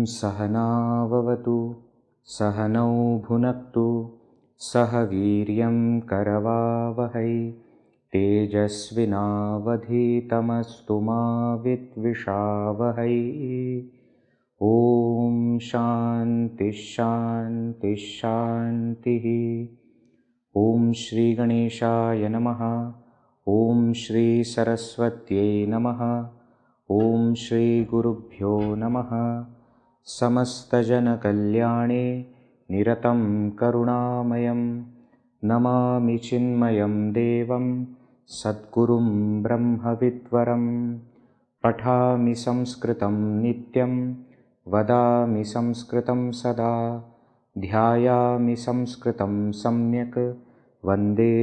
सहनाववतु सहनौ भुनक्तु सह वीर्यं करवावहै तेजस्विनावधीतमस्तु मा विद्विषावहै। ॐ शान्ति शान्ति शान्तिः। ॐ श्री गणेशाय नमः। ॐ श्री सरस्वत्यै नमः। ॐ श्री गुरुभ्यो नमः। समस्तजनकल्याणे निरतं करुणामयं नमामि चिन्मयं देवं सद्गुरुं ब्रह्मविद्वरं। पठामि संस्कृतं नित्यं वदामि संस्कृतं सदा ध्यायामि संस्कृतं सम्यक् वन्दे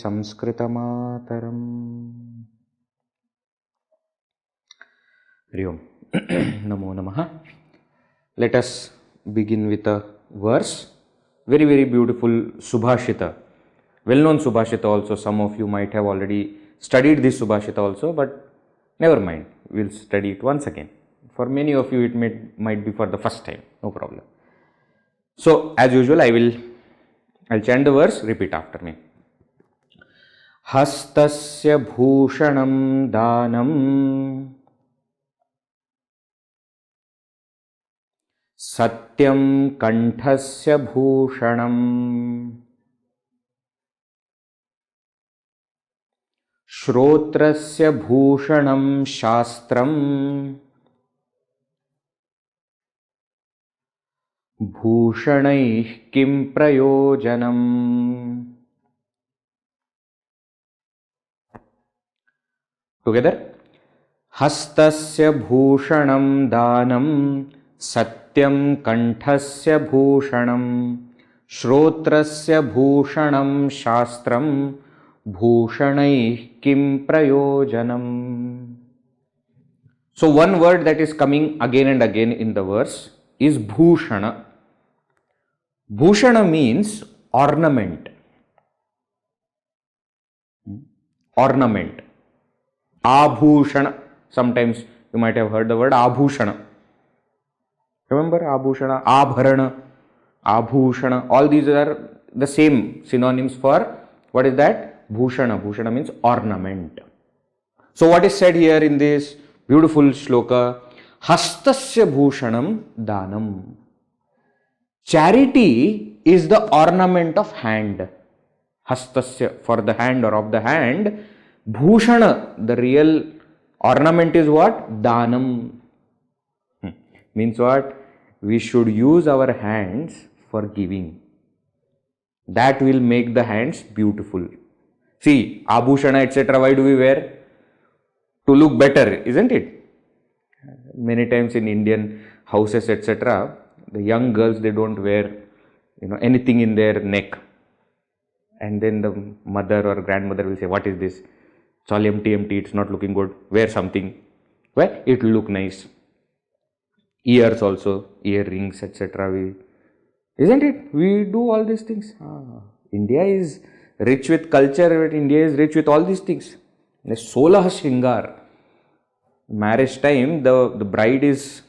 संस्कृतमातरम्। हरि ओम। नमो नमः। Let us begin with a verse, very beautiful Subhashita, well-known Subhashita also. Some of you might have already studied this Subhashita also, but never mind, we will study it once again. For many of you it might be for the first time, no problem. So as usual I'll chant the verse, repeat after me. Hastasya bhushanam danam Satyam kanthasya bhushanam Shrotrasya bhushanam shastram Bhushanai kim prayojanam. Together. Hastasya bhushanam danam Satyam kanthasya bhushanam Shrotrasya bhushanam shastram Bhushanai kim prayojanam. So one word that is coming again and again in the verse is bhushana. Bhushana means ornament. Ornament. Abhushana. Sometimes you might have heard the word abhushana. Remember abhushana, abharana, abhushana, all these are the same synonyms for what is that? Bhushana. Bhushana means ornament. So what is said here in this beautiful shloka? Hastasya bhushanam danam. Charity is the ornament of hand. Hastasya, for the hand or of the hand. Bhushana, the real ornament is what? Danam. Means what? We should use our hands for giving. That will make the hands beautiful. See, abhushana etc. why do we wear? To look better, isn't it? Many times in Indian houses etc., the young girls, they don't wear anything in their neck. And then the mother or grandmother will say, what is this? It's all empty, it's not looking good. Wear something. Where it will look nice. Ears also, earrings, etc. Isn't it? We do all these things. India is rich with culture, India is rich with all these things. The Solah Shringar. Marriage time, the bride is,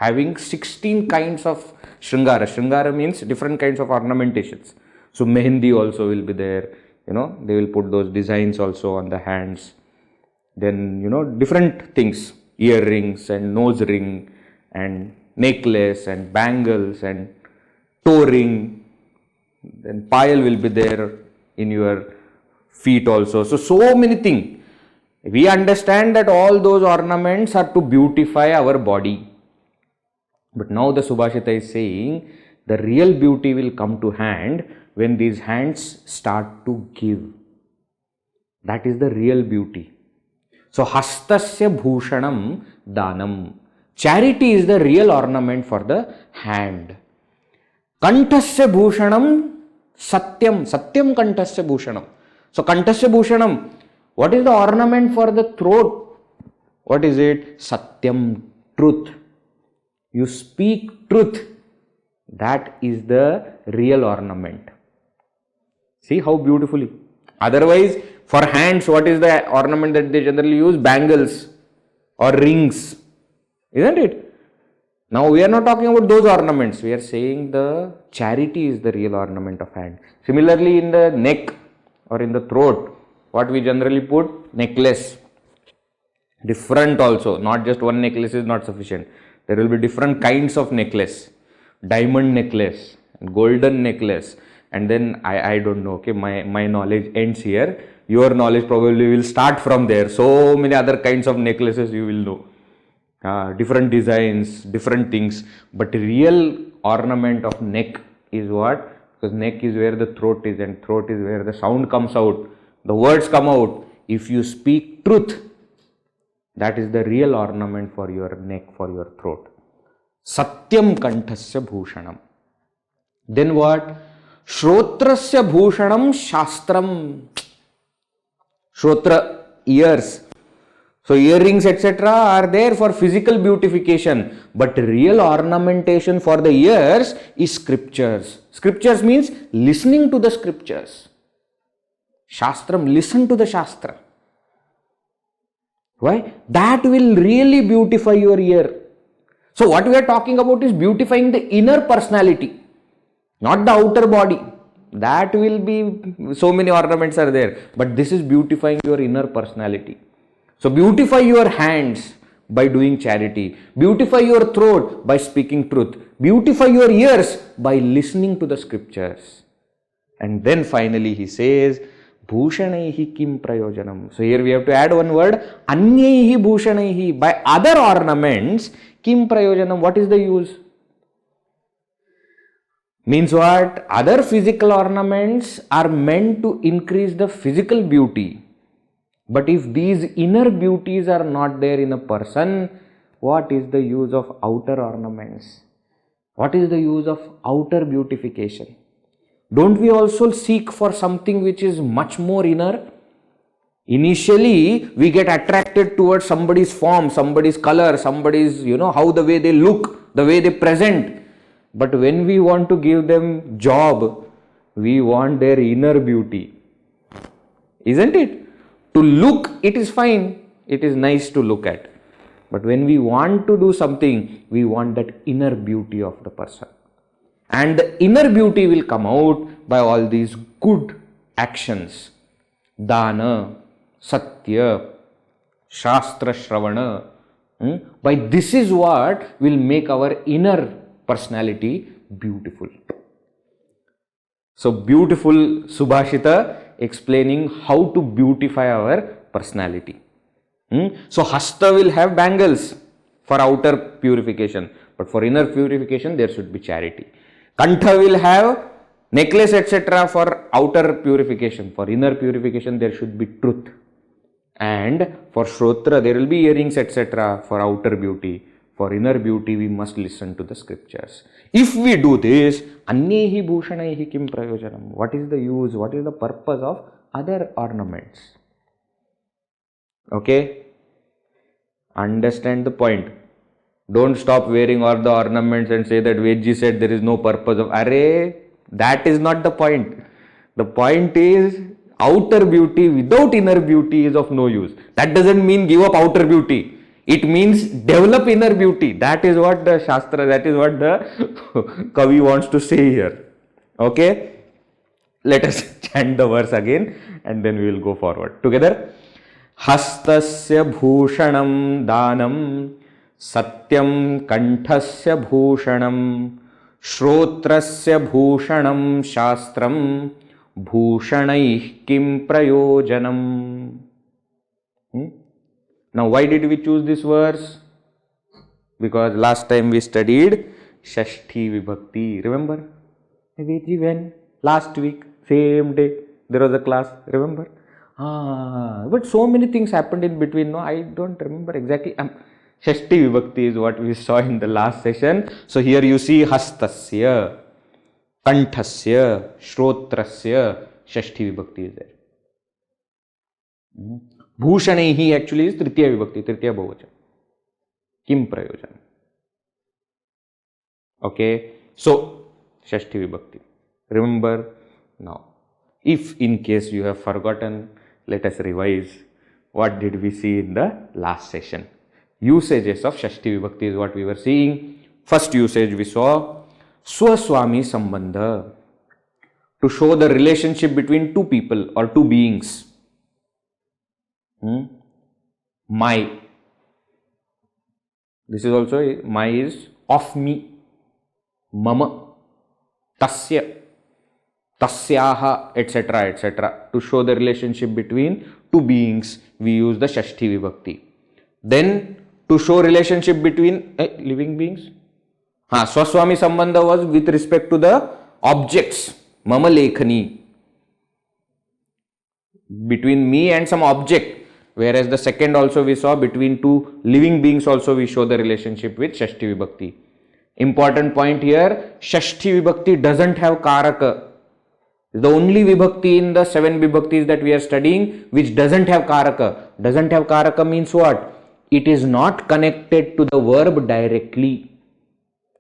having 16 kinds of Shringara. Shringara means different kinds of ornamentations. So mehendi also will be there. They will put those designs also on the hands. Then, different things. Earrings and nose ring and necklace and bangles and toe ring. Then payal will be there in your feet also. So many things. We understand that all those ornaments are to beautify our body. But now the Subhashita is saying the real beauty will come to hand when these hands start to give. That is the real beauty. So, hastasya bhushanam danam. Charity is the real ornament for the hand. Kantasya bhushanam satyam. Satyam kantasya bhushanam. So, kantasya bhushanam, what is the ornament for the throat? What is it? Satyam, truth. You speak truth. That is the real ornament. See how beautifully. Otherwise, for hands, what is the ornament that they generally use? Bangles or rings. Isn't it? Now, we are not talking about those ornaments. We are saying the charity is the real ornament of hand. Similarly, in the neck or in the throat, what we generally put? Necklace. Different also. Not just one necklace is not sufficient. There will be different kinds of necklace. Diamond necklace, golden necklace, and then I don't know, okay, my knowledge ends here. Your knowledge probably will start from there. So many other kinds of necklaces you will know. Different designs, different things. But real ornament of neck is what? Because neck is where the throat is, and throat is where the sound comes out. The words come out. If you speak truth, that is the real ornament for your neck, for your throat. Satyam kanthasya bhushanam. Then what? Shrotrasya bhushanam shastram. Shrotra, ears. So earrings etc. are there for physical beautification, but real ornamentation for the ears is scriptures. Scriptures means listening to the scriptures. Shastram, listen to the Shastra. Why? That will really beautify your ear. So what we are talking about is beautifying the inner personality, not the outer body. That will be, so many ornaments are there, but this is beautifying your inner personality. So beautify your hands by doing charity. Beautify your throat by speaking truth. Beautify your ears by listening to the scriptures. And then finally he says, Bhushanaihi kim prayojanam. So here we have to add one word, Anyaihi bhushanaihi. By other ornaments, kim prayojanam. What is the use? Means what? Other physical ornaments are meant to increase the physical beauty. But if these inner beauties are not there in a person, what is the use of outer ornaments? What is the use of outer beautification? Don't we also seek for something which is much more inner? Initially, we get attracted towards somebody's form, somebody's color, somebody's, how the way they look, the way they present. But when we want to give them job, we want their inner beauty. Isn't it? To look, it is fine. It is nice to look at. But when we want to do something, we want that inner beauty of the person. And the inner beauty will come out by all these good actions. Dana, Satya, Shastra Shravana. By this is what will make our inner personality beautiful. So beautiful Subhashita explaining how to beautify our personality. So Hasta will have bangles for outer purification, but for inner purification there should be charity. Kantha will have necklace etc. for outer purification. For inner purification there should be truth. And for Shrotra there will be earrings etc. for outer beauty. For inner beauty we must listen to the scriptures. If we do this, Anyehi bhushanaihi kim prayojanam. What is the use? What is the purpose of other ornaments? Okay? Understand the point. Don't stop wearing all the ornaments and say that Vedji said there is no purpose of. Array, that is not the point. The point is outer beauty without inner beauty is of no use. That doesn't mean give up outer beauty. It means develop inner beauty. That is what the Shastra, that is what the Kavi wants to say here. Okay? Let us chant the verse again and then we will go forward. Together. Hastasya bhushanam danam satyam kanthasya bhushanam shrotrasya bhushanam shastram bhushanaih kim prayojanam. Now why did we choose this verse? Because last time we studied Shashti Vibhakti. Remember? When? Last week, same day, there was a class, remember? But so many things happened in between. No, I don't remember exactly. Shashti Vibhakti is what we saw in the last session. So here you see Hastasya, Kanthasya, Shrotrasya, Shashti Vibhakti is there. Bhushanehi actually is Tritiya Vibhakti, Tritiya Bahuvachan. Kim Prayojan. Okay, so Shashti Vibhakti. Remember now. If in case you have forgotten, let us revise. What did we see in the last session? Usages of Shashti Vibhakti is what we were seeing. First usage we saw Swaswami Sambandha, to show the relationship between two people or two beings. My. This is also, my is of me. Mama. Tasya. Tasyaha, etc., etc. To show the relationship between two beings, we use the Shashti Vibhakti. Then, to show relationship between living beings, Swaswami Sambandha was with respect to the objects, Mama Lekhani, between me and some object. Whereas the second also we saw between two living beings also we show the relationship with Shashti Vibhakti. Important point here, Shashti Vibhakti doesn't have Karaka. The only Vibhakti in the 7 Vibhaktis that we are studying which doesn't have Karaka. Doesn't have Karaka means what? It is not connected to the verb directly.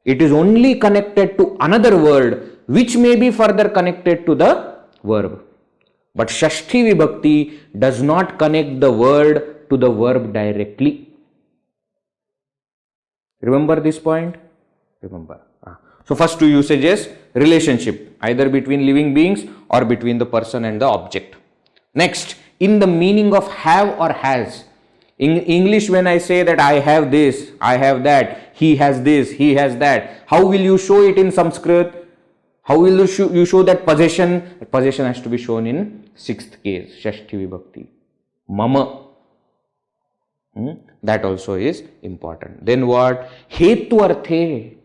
It is only connected to another word which may be further connected to the verb. But Shashti Vibhakti does not connect the word to the verb directly. Remember this point? Remember. So first two usages, relationship either between living beings or between the person and the object. Next, in the meaning of have or has. In English, when I say that I have this, I have that, he has this, he has that, how will you show it in Sanskrit? How will you show that possession? Possession has to be shown in 6th case, Shashti Vibhakti. Mama. That also is important. Then what? Hetu arthe.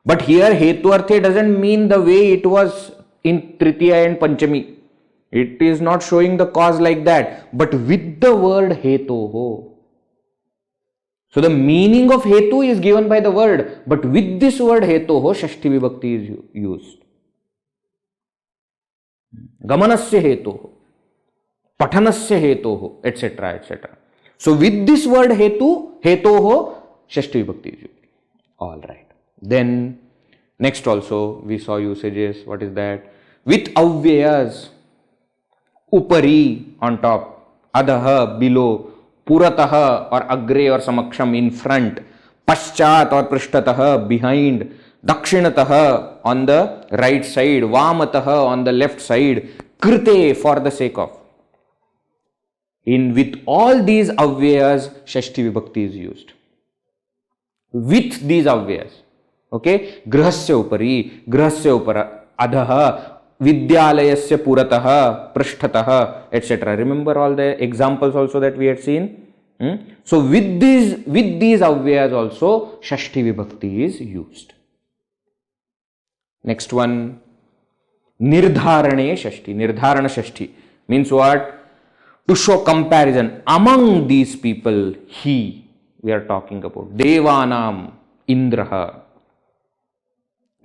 But here Hetu arthe doesn't mean the way it was in Tritiya and Panchami. It is not showing the cause like that, but with the word Hetoho. So the meaning of Hetu is given by the word, but with this word Hetoho, Shashti Vibhakti is used. Gamanasya Hetoho, Pathanasya Hetoho, etc., etc. So with this word Hetoho, Shashti Vibhakti is used. Alright. Then next also we saw usages. What is that? With avyayas, upari on top, adaha below, purataha or agre or samaksham in front, paschat or prishtataha behind, dakshinataha on the right side, vamataha on the left side, krite for the sake of. With all these avyayas, Shashti Vibhakti is used. With these avyayas. Okay, grahasya upara, adhaha, vidyalayasya purataha, prishtataha, etc. Remember all the examples also that we had seen. So with these avyayas also Shashti Vibhakti is used. Next one, nirdharane Shashti. Nirdharana Shashti means what? To show comparison among these people. We are talking about Devanam, Indraha.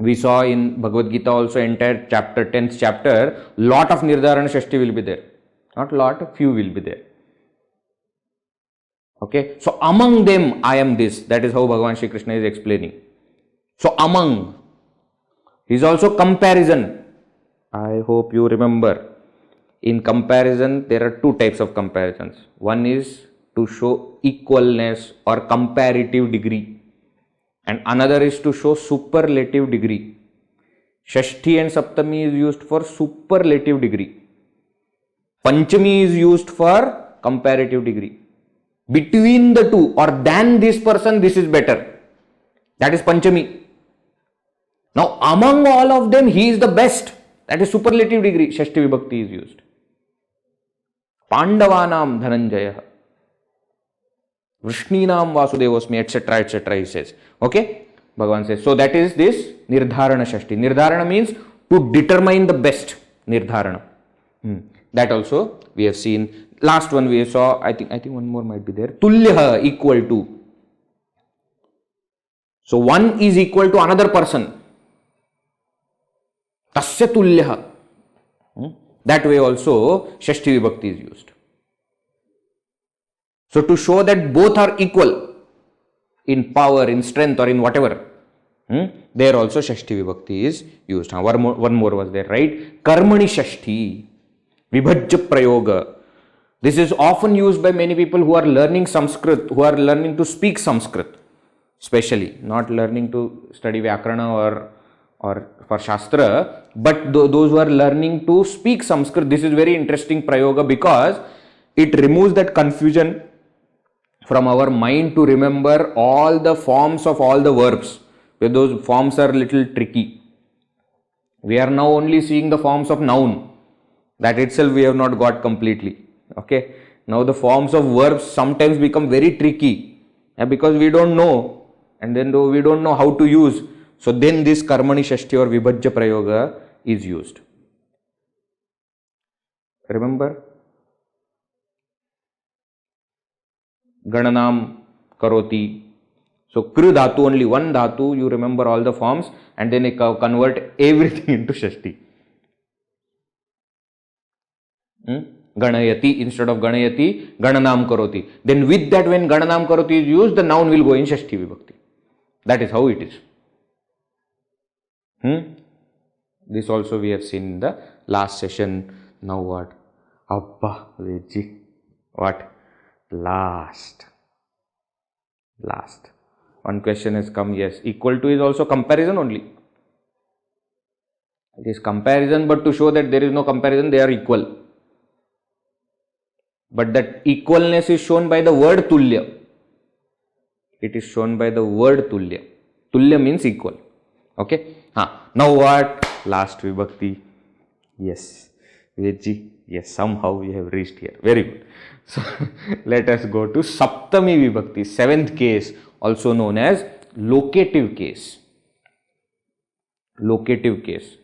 We saw in Bhagavad Gita also entire chapter, 10th chapter, lot of Nirdharana Shashti will be there. Not lot, few will be there. Okay, so among them I am this. That is how Bhagavan Shri Krishna is explaining. So among is also comparison. I hope you remember. In comparison, there are two types of comparisons. One is to show equalness or comparative degree. And another is to show superlative degree. Shashti and Saptami is used for superlative degree. Panchami is used for comparative degree. Between the two or than this person, this is better. That is Panchami. Now, among all of them, he is the best. That is superlative degree. Shashti Vibhakti is used. Pandavanam Dhananjaya. Vrishninam Vasudevosmi, etc., etc. he says. Okay, Bhagavan says. So that is this Nirdharana Shashti. Nirdharana means to determine the best nirdharana. That also we have seen. Last one we saw, I think one more might be there. Tulyaha, equal to. So one is equal to another person. Tasya tulyaha. That way also Shashti Vibhakti is used. So to show that both are equal in power, in strength, or in whatever, there also Shashti Vibhakti is used. One more was there, right? Karmani Shashti, Vibhajya Prayoga. This is often used by many people who are learning Sanskrit, who are learning to speak Sanskrit, especially not learning to study Vyakarana or for Shastra, but those who are learning to speak Sanskrit. This is very interesting Prayoga because it removes that confusion from our mind to remember all the forms of all the verbs, where those forms are little tricky. We are now only seeing the forms of noun. That itself we have not got completely. Okay. Now the forms of verbs sometimes become very tricky because we don't know, and then we don't know how to use. So then this Karmani Shashti or Vibhajya Prayoga is used. Remember? Gananam Karoti. So Kru Dhatu, only one Dhatu, you remember all the forms, and then you convert everything into Shashti. Ganayati, instead of Ganayati, Gananam Karoti. Then with that, when Gananam Karoti is used, the noun will go in Shashti Vibhakti. That is how it is. This also we have seen in the last session. Now what? Abba, Vedji. What? Last. One question has come, yes. Equal to is also comparison only. It is comparison, but to show that there is no comparison, they are equal. But that equalness is shown by the word tulya. It is shown by the word tulya. Tulya means equal. Okay. Now what? Last Vibhakti. Yes. Vedji. Yes, somehow we have reached here. Very good. So let us go to Saptami Vibhakti, seventh case, also known as locative case. Locative case.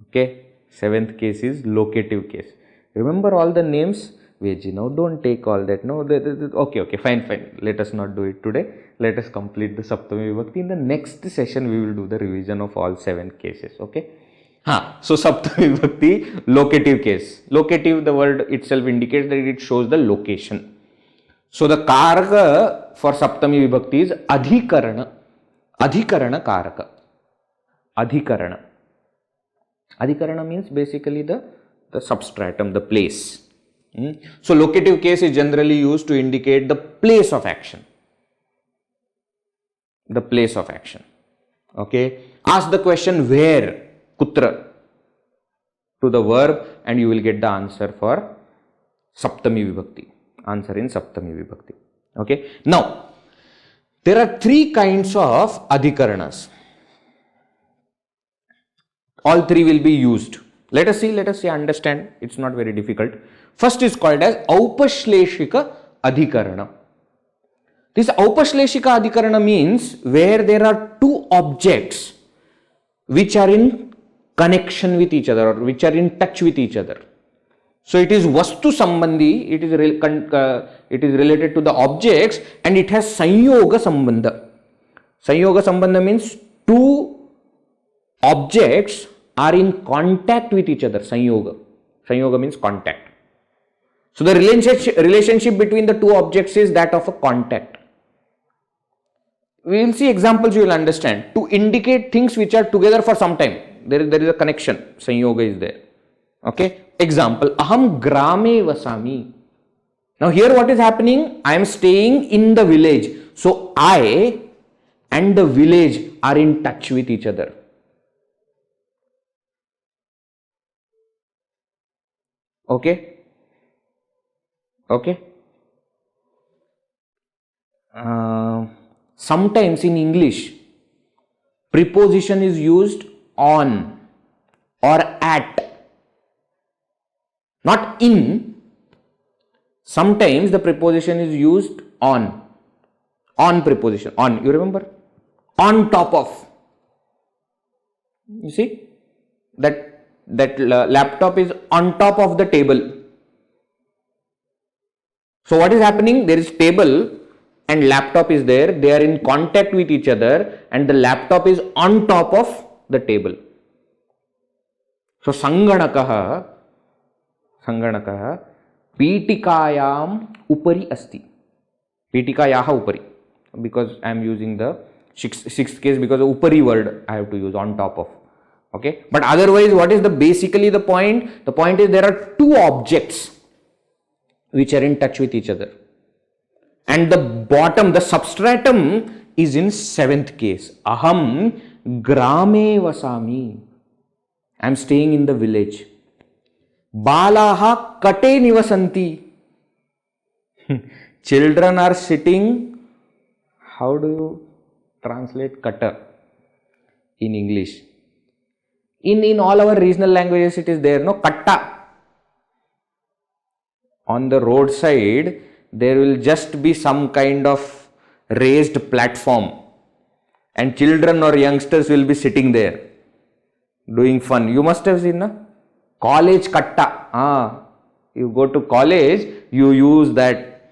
Okay. Seventh case is locative case. Remember all the names? Veji, now don't take all that. No, okay, fine. Let us not do it today. Let us complete the Saptami Vibhakti. In the next session, we will do the revision of all 7 cases. Okay. So Saptami Vibhakti, locative case. Locative, the word itself indicates that it shows the location. So the Karaka for Saptami Vibhakti is Adhikarana. Adhikarana Karaka. Adhikarana. Adhikarana means basically the substratum, the place. So locative case is generally used to indicate the place of action. The place of action. Okay. Ask the question where, kutra, to the verb, and you will get the answer for Saptami Vibhakti. Answer in Saptami Vibhakti. Okay. Now, there are 3 kinds of adhikaranas. All 3 will be used. Let us see, understand. It's not very difficult. First is called as Aupashleshika Adhikarana. This Aupashleshika Adhikarana means where there are 2 objects which are in connection with each other or which are in touch with each other. So it is Vastu Sambandhi, it is related to the objects, and it has Sanyoga Sambandha. Sanyoga Sambandha means 2 objects are in contact with each other. Sanyoga. Sanyoga means contact. So the relationship between the 2 objects is that of a contact. We will see examples, you will understand. To indicate things which are together for some time, there is a connection. Sanyoga is there. Okay. Example, Aham Grame Vasami. Now here what is happening? I am staying in the village. So I and the village are in touch with each other. Okay. Okay. Sometimes in English, preposition is used on or at, not in. Sometimes the preposition is used on preposition, on, you remember? On top of. You see? that laptop is on top of the table. So what is happening? There is table and laptop is there. They are in contact with each other and the laptop is on top of the table. So Sanganakaha Pitikayam Upari Asti. Pitikayaha Upari. Because I am using the sixth case because the Upari word I have to use, on top of. Okay. But otherwise, what is basically the point? The point is there are two objects which are in touch with each other. And the bottom, the substratum is in seventh case. Aham grame vasami. I am staying in the village. Balaha kate nivasanti. Children are sitting. How do you translate kata in English? In all our regional languages it is there, no? Katta. On the roadside, there will just be some kind of raised platform and children or youngsters will be sitting there doing fun. You must have seen, na? College katta. You go to college, you use that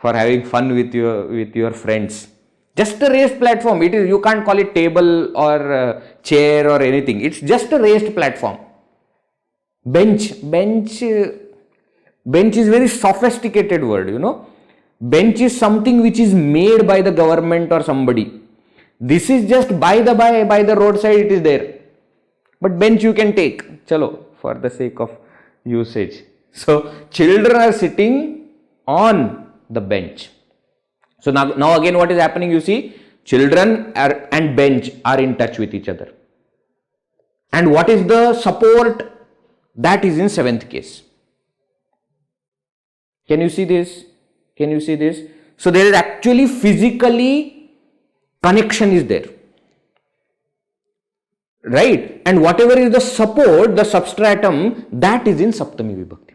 for having fun with your friends. Just a raised platform. It is, you can't call it table or chair or anything. It's just a raised platform. Bench is very sophisticated word, you know. Bench is something which is made by the government or somebody. This is just by the roadside it is there. But bench you can take, chalo, for the sake of usage. So children are sitting on the bench. So now again what is happening, you see, children and bench are in touch with each other. And what is the support? That is in seventh case. Can you see this? Can you see this? So there is actually physically connection is there. Right? And whatever is the support, the substratum, that is in Saptami Vibhakti.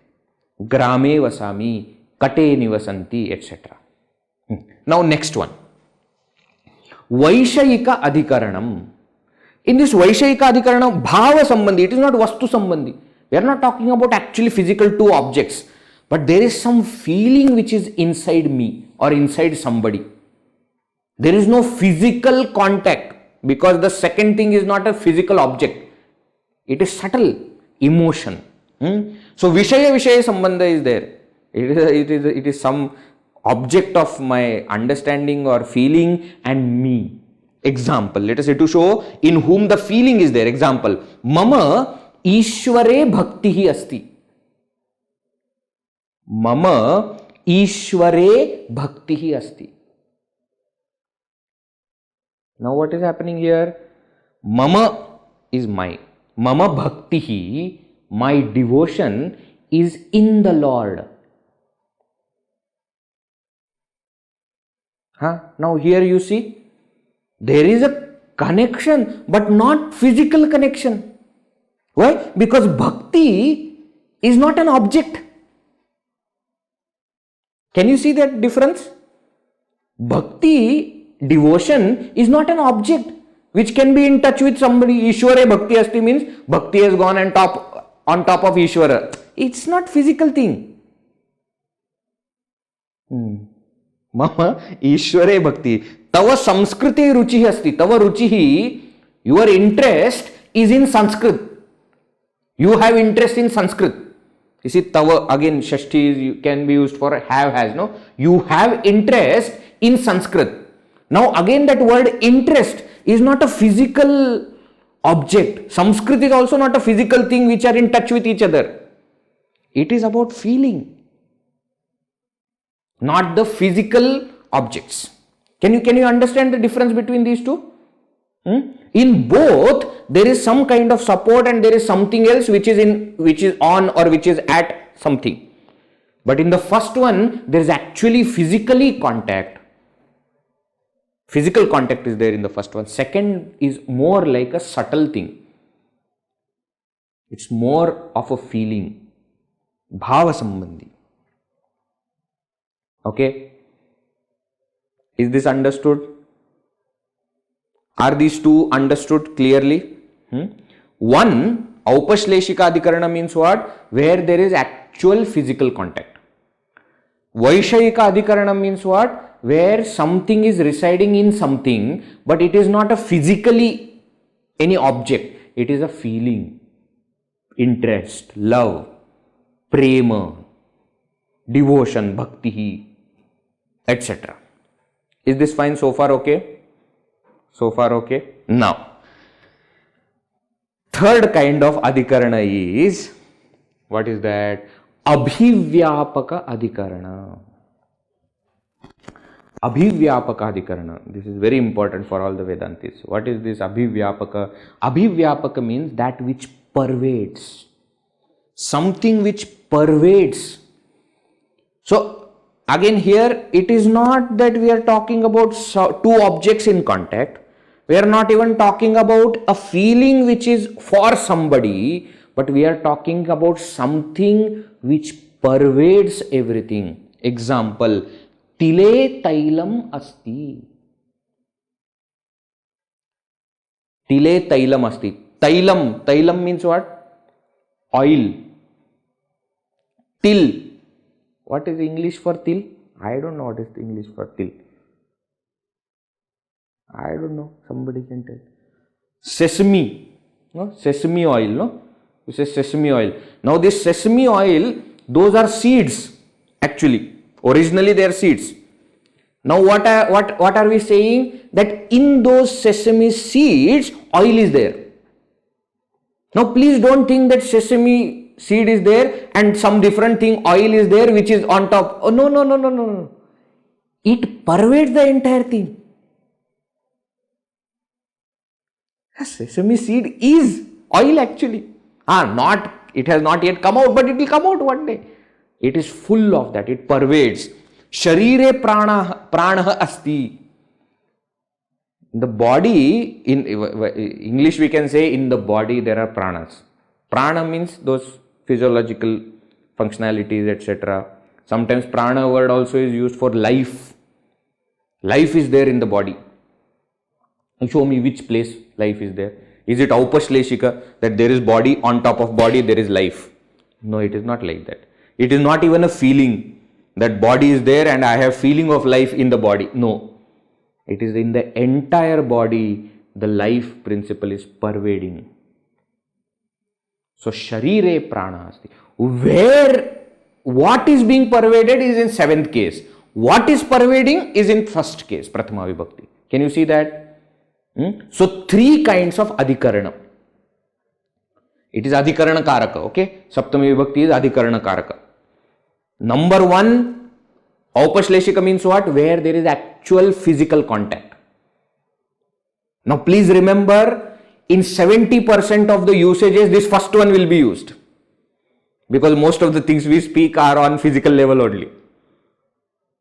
Grame vasami, kate nivasanti, etc. Now next one. Vaishayika adhikaranam. In this Vaishayika adhikaranam, bhava sambandhi, it is not vastu sambandhi. We are not talking about actually physical two objects. But there is some feeling which is inside me or inside somebody. There is no physical contact because the second thing is not a physical object. It is subtle emotion. So Vishaya Sambandha is there. It is some object of my understanding or feeling and me. Example, let us say to show in whom the feeling is there. Example, Mama Ishware Bhaktihi Asti. Mama Ishware Bhaktihi Asti. Now what is happening here? Mama is my. Mama Bhaktihi, my devotion is in the Lord. Now here you see, there is a connection but not physical connection. Why? Because Bhakti is not an object. Can you see that difference? Bhakti, devotion, is not an object which can be in touch with somebody. Ishwara Bhakti Asti means Bhakti has gone on top of Ishwara. It's not physical thing. Mama Ishware Bhakti. Tava Samskriti Ruchihi Asti. Tava Ruchihi, your interest is in Sanskrit. You have interest in Sanskrit. You see, Tava, again, Shashti can be used for have, has, no? You have interest in Sanskrit. Now, again, that word interest is not a physical object. Sanskrit is also not a physical thing which are in touch with each other. It is about feeling, not the physical objects. Can you understand the difference between these two? In both, there is some kind of support and there is something else which is on or which is at something. But in the first one, there is actually physically contact. Physical contact is there in the first one. Second is more like a subtle thing. It's more of a feeling. Bhava sambandhi. Okay? Is this understood? Are these two understood clearly? One Aupashleshika Adhikarana means what? Where there is actual physical contact. Vaishayika Adhikarana means what? Where something is residing in something, but it is not a physically any object. It is a feeling, interest, love, prema, devotion, bhakti, etc. Is this fine so far? Okay? So far okay? Now, third kind of adhikarana is, what is that? Abhivyapaka adhikarana. Abhivyapaka adhikarana. This is very important for all the Vedantis. What is this abhivyapaka? Abhivyapaka means that which pervades. Something which pervades. So, again here, it is not that we are talking about two objects in contact. We are not even talking about a feeling which is for somebody, but we are talking about something which pervades everything. Example, tile tailam asti. Tile tailam asti. Tailam means what? Oil. Til. What is English for til? I don't know what is the English for til. I don't know. Somebody can tell. Sesame. No? Sesame oil. No? You say sesame oil. Now this sesame oil, those are seeds actually. Originally they are seeds. Now what are we saying? That in those sesame seeds, oil is there. Now please don't think that sesame seed is there and some different thing, oil is there, which is on top. Oh, no. It pervades the entire thing. Sesame seed is oil actually. It has not yet come out, but it will come out one day. It is full of that. It pervades. Sharire prana asti. The body, in English we can say, in the body there are pranas. Prana means those physiological functionalities, etc. Sometimes prana word also is used for life. Life is there in the body. Show me which place life is there. Is it aupashleshika, that there is body, on top of body there is life? No, it is not like that. It is not even a feeling that body is there and I have feeling of life in the body. No. It is in the entire body, the life principle is pervading. So, sharire prana asti. Where what is being pervaded is in seventh case. What is pervading is in first case, prathama vibhakti. Can you see that? So, three kinds of adhikarana. It is adhikarana karaka, okay? Saptami vibhakti is adhikarana karaka. Number one, aupashleshika means what? Where there is actual physical contact. Now, please remember, in 70% of the usages, this first one will be used. Because most of the things we speak are on physical level only.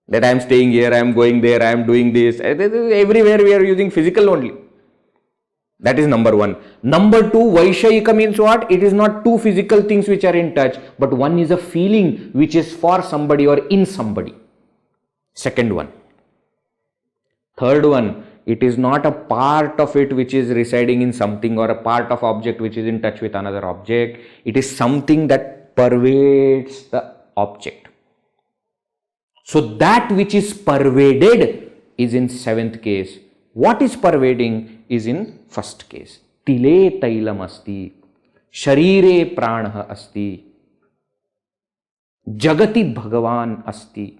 That I am staying here, I am going there, I am doing this. Everywhere we are using physical only. That is number one. Number two, Vaishayika means what? It is not two physical things which are in touch, but one is a feeling which is for somebody or in somebody. Second one. Third one, it is not a part of it which is residing in something or a part of object which is in touch with another object. It is something that pervades the object. So that which is pervaded is in seventh case. What is pervading is in first case. Tile tailam asti. Sharire prana asti. Jagati Bhagavan asti.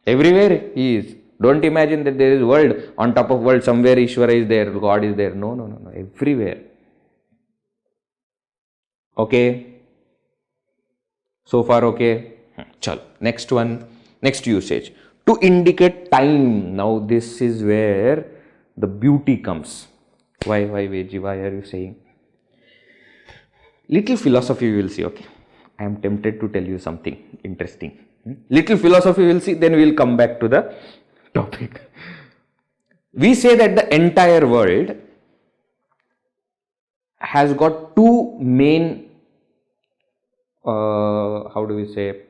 Everywhere he is. Don't imagine that there is world, on top of world somewhere Ishvara is there, God is there. No. Everywhere. Okay. So far okay. Chal. Next one. Next usage. To indicate time. Now this is where the beauty comes. Why Vedji? Why are you saying? Little philosophy we will see, okay. I am tempted to tell you something interesting. Little philosophy we will see, then we will come back to the topic. We say that the entire world has got two main,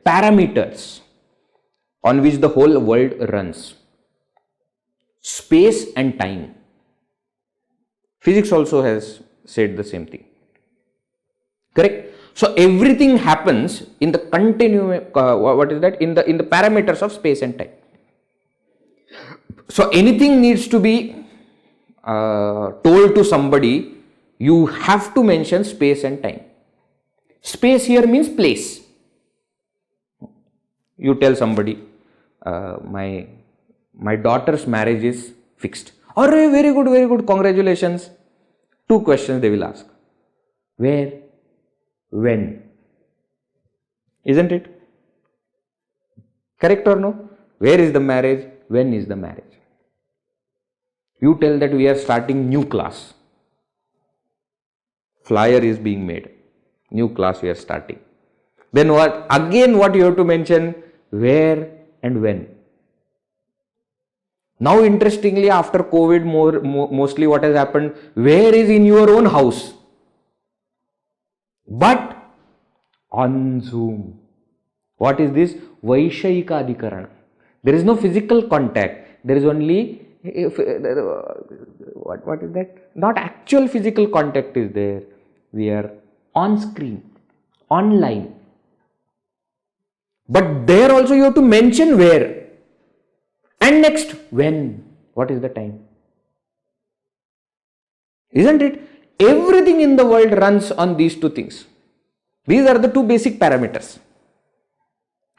parameters on which the whole world runs. Space and time. Physics also has said the same thing. Correct? So everything happens in the continuum, what is that? In the parameters of space and time. So anything needs to be told to somebody, you have to mention space and time. Space here means place. You tell somebody, my daughter's marriage is fixed. Oh, very good, congratulations. Two questions they will ask. Where? When? Isn't it? Correct or no? Where is the marriage? When is the marriage? You tell that we are starting new class. Flyer is being made. New class we are starting. Then what? Again what you have to mention? Where and when. Now interestingly, after COVID, mostly what has happened? Where is in your own house? But on Zoom. What is this? Vaishayika Adhikarana. There is no physical contact. There is only, what is that? Not actual physical contact is there. We are on screen, online. But there also you have to mention where. And next, when. What is the time? Isn't it? Everything in the world runs on these two things. These are the two basic parameters.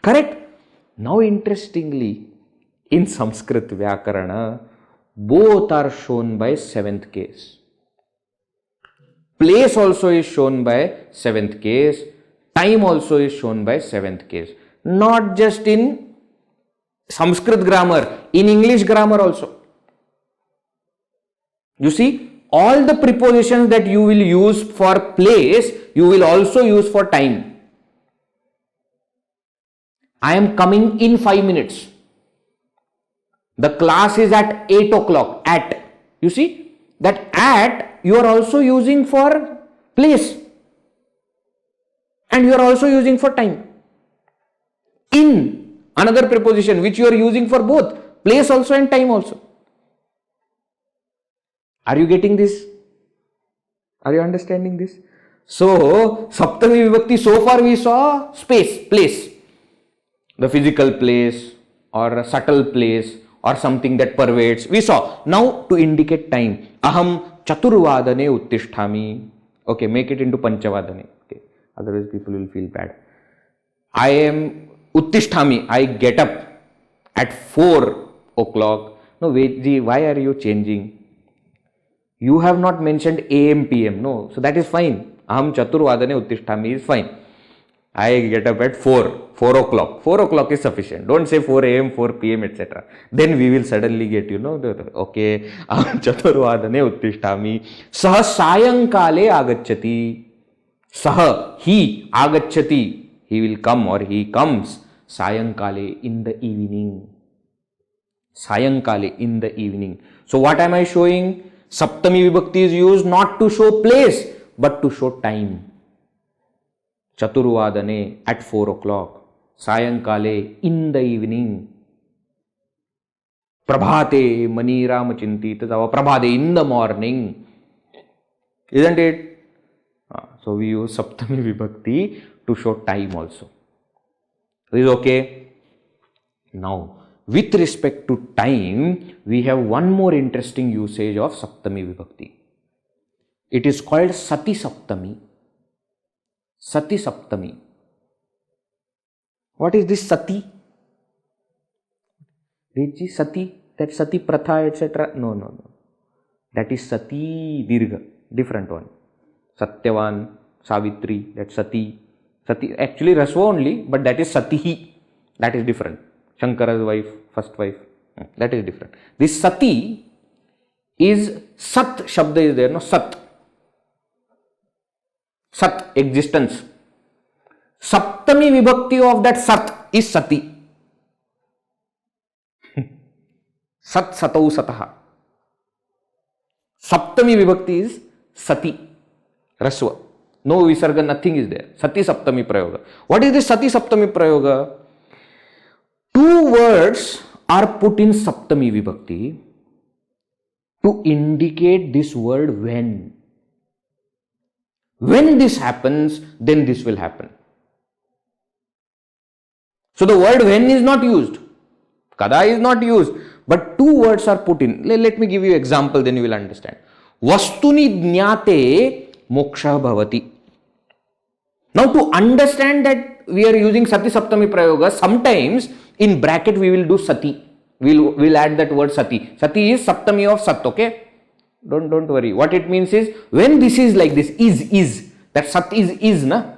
Correct? Now interestingly, in Sanskrit Vyakarana, both are shown by seventh case. Place also is shown by seventh case. Time also is shown by seventh case. Not just in Sanskrit grammar, in English grammar also. You see, all the prepositions that you will use for place, you will also use for time. I am coming in 5 minutes. The class is at 8 o'clock. At. You see, that at you are also using for place. And you are also using for time. In, another preposition which you are using for both, place also and time also. Are you getting this? Are you understanding this? So, Saptami Vibhakti, so far we saw space, place. The physical place or a subtle place or something that pervades. We saw. Now to indicate time. Aham chaturvadane uttisthami. Okay, make it into panchavadane. Okay. Otherwise people will feel bad. I am uttisthami. I get up at 4 o'clock. No, Vedji, why are you changing? You have not mentioned AM, PM. No, so that is fine. Aham chaturvadane uttisthami is fine. I get up at 4 o'clock. 4 o'clock is sufficient. Don't say 4 AM, 4 PM, etc. Then we will suddenly get, okay, aham chaturvadane uttisthami. Saha sayankale agacchati. Saha, he, agacchati. He will come or he comes. Sayankale, in the evening. Sayankale, in the evening. So what am I showing? Saptami Vibhakti is used not to show place, but to show time. Chaturvadane, at 4 o'clock. Sayankale, in the evening. Prabhate, Maniram Chintita, Prabhate, in the morning. Isn't it? So we use Saptami Vibhakti to show time also. This is okay. Now, with respect to time, we have one more interesting usage of Saptami Vibhakti. It is called Sati Saptami. Sati Saptami. What is this Sati? Vedji, Sati, that Sati Pratha, etc. No. That is Sati Dirgha, different one. Satyavan, Savitri, that's Sati. Sati, actually Rasva only, but that is Satihi. That is different. Shankara's wife, first wife, that is different. This Sati is Sat Shabda is there, no? Sat. Sat, existence. Saptami Vibhakti of that Sat is Sati. Sat Satau Sataha. Saptami Vibhakti is Sati. Rasva. No Visarga, nothing is there. Sati Saptami Prayoga. What is this Sati Saptami Prayoga? Two words are put in Saptami Vibhakti to indicate this word when. When this happens, then this will happen. So the word when is not used. Kada is not used. But two words are put in. Let me give you an example, then you will understand. Vastuni jnate moksha bhavati. Now to understand that we are using Sati Saptami Prayoga, sometimes in bracket we will do Sati. We'll add that word Sati. Sati is Saptami of Sat, okay? Don't worry. What it means is, when this is like this, is. That Sat is, na?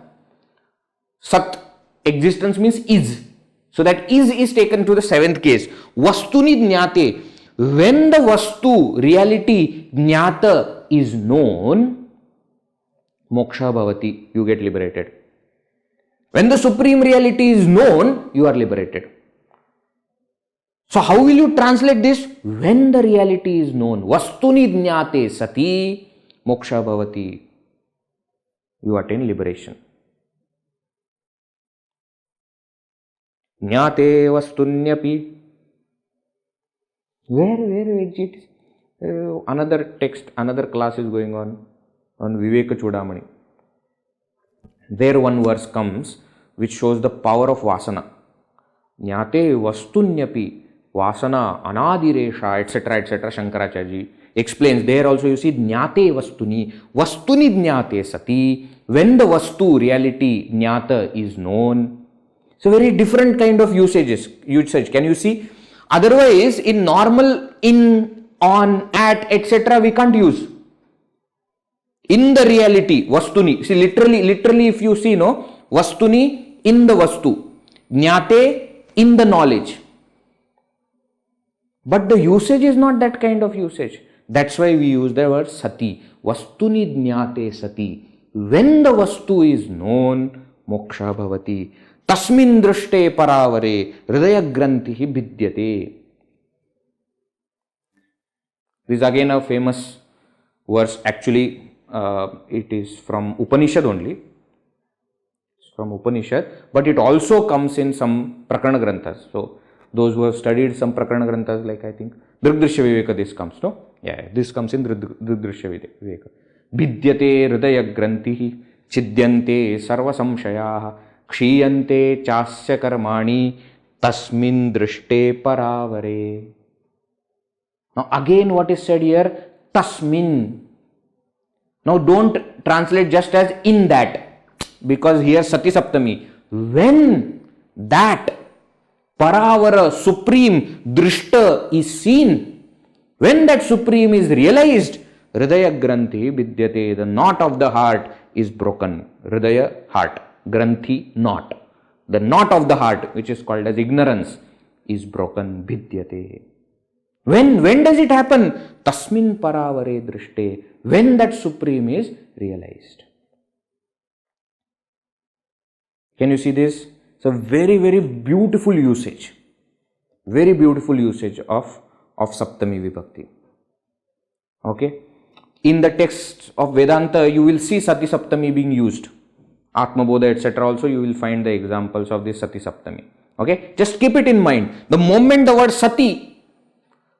Sat, existence means is. So that is taken to the seventh case. Vastuni jnate. When the Vastu, reality, jnata is known, moksha bhavati, you get liberated. When the supreme reality is known, you are liberated. So how will you translate this? When the reality is known, vastuni jnate sati, moksha bhavati, you attain liberation. Jnate vastunyapi. Where it is? Another text, another class is going on Viveka Chudamani. There one verse comes which shows the power of vasana. Jnate vastunyapi, vasana anadiresha, etc. Shankaracharya explains. There also you see jnate vastuni jnate sati. When the vastu, reality, jnata is known. So very different kind of usage. Can you see? Otherwise, in normal, in, on, at, etc., we can't use. In the reality, vastuni. See, literally, if you see, no, vastuni, in the vastu. Jnate, in the knowledge. But the usage is not that kind of usage. That's why we use the word sati. Vastuni jnate sati. When the vastu is known, moksha bhavati. Tasmin drashte paravare hridaya grantihi bhidyate. This is again a famous verse. Actually, it is from Upanishad only. It's from Upanishad, but it also comes in some Prakarana Granthas. So, those who have studied some Prakarana Granthas, like I think Dridrishya Viveka, this comes, no? Yeah, this comes in Dridrishya Viveka. Bhidyate hridaya grantihi chidyante sarva samshayaha kshiyante chasya karmani tasmin drishte paravare. Now again what is said here? Tasmin. Now don't translate just as in that, because here Sati Saptami. When that paravara, supreme, drishta is seen, when that supreme is realized, hridaya granthi vidyate, the knot of the heart is broken. Hridaya, heart. Granthi, knot. The knot of the heart, which is called as ignorance, is broken. Vidyate. When does it happen? Tasmin paravare drishte. When that supreme is realized. Can you see this? It's a very, very beautiful usage. Very beautiful usage of Saptami Vibhakti. Okay. In the texts of Vedanta, you will see Sati Saptami being used. Atma Bodha, etc. Also, you will find the examples of this Sati Saptami. Okay. Just keep it in mind. The moment the word Sati,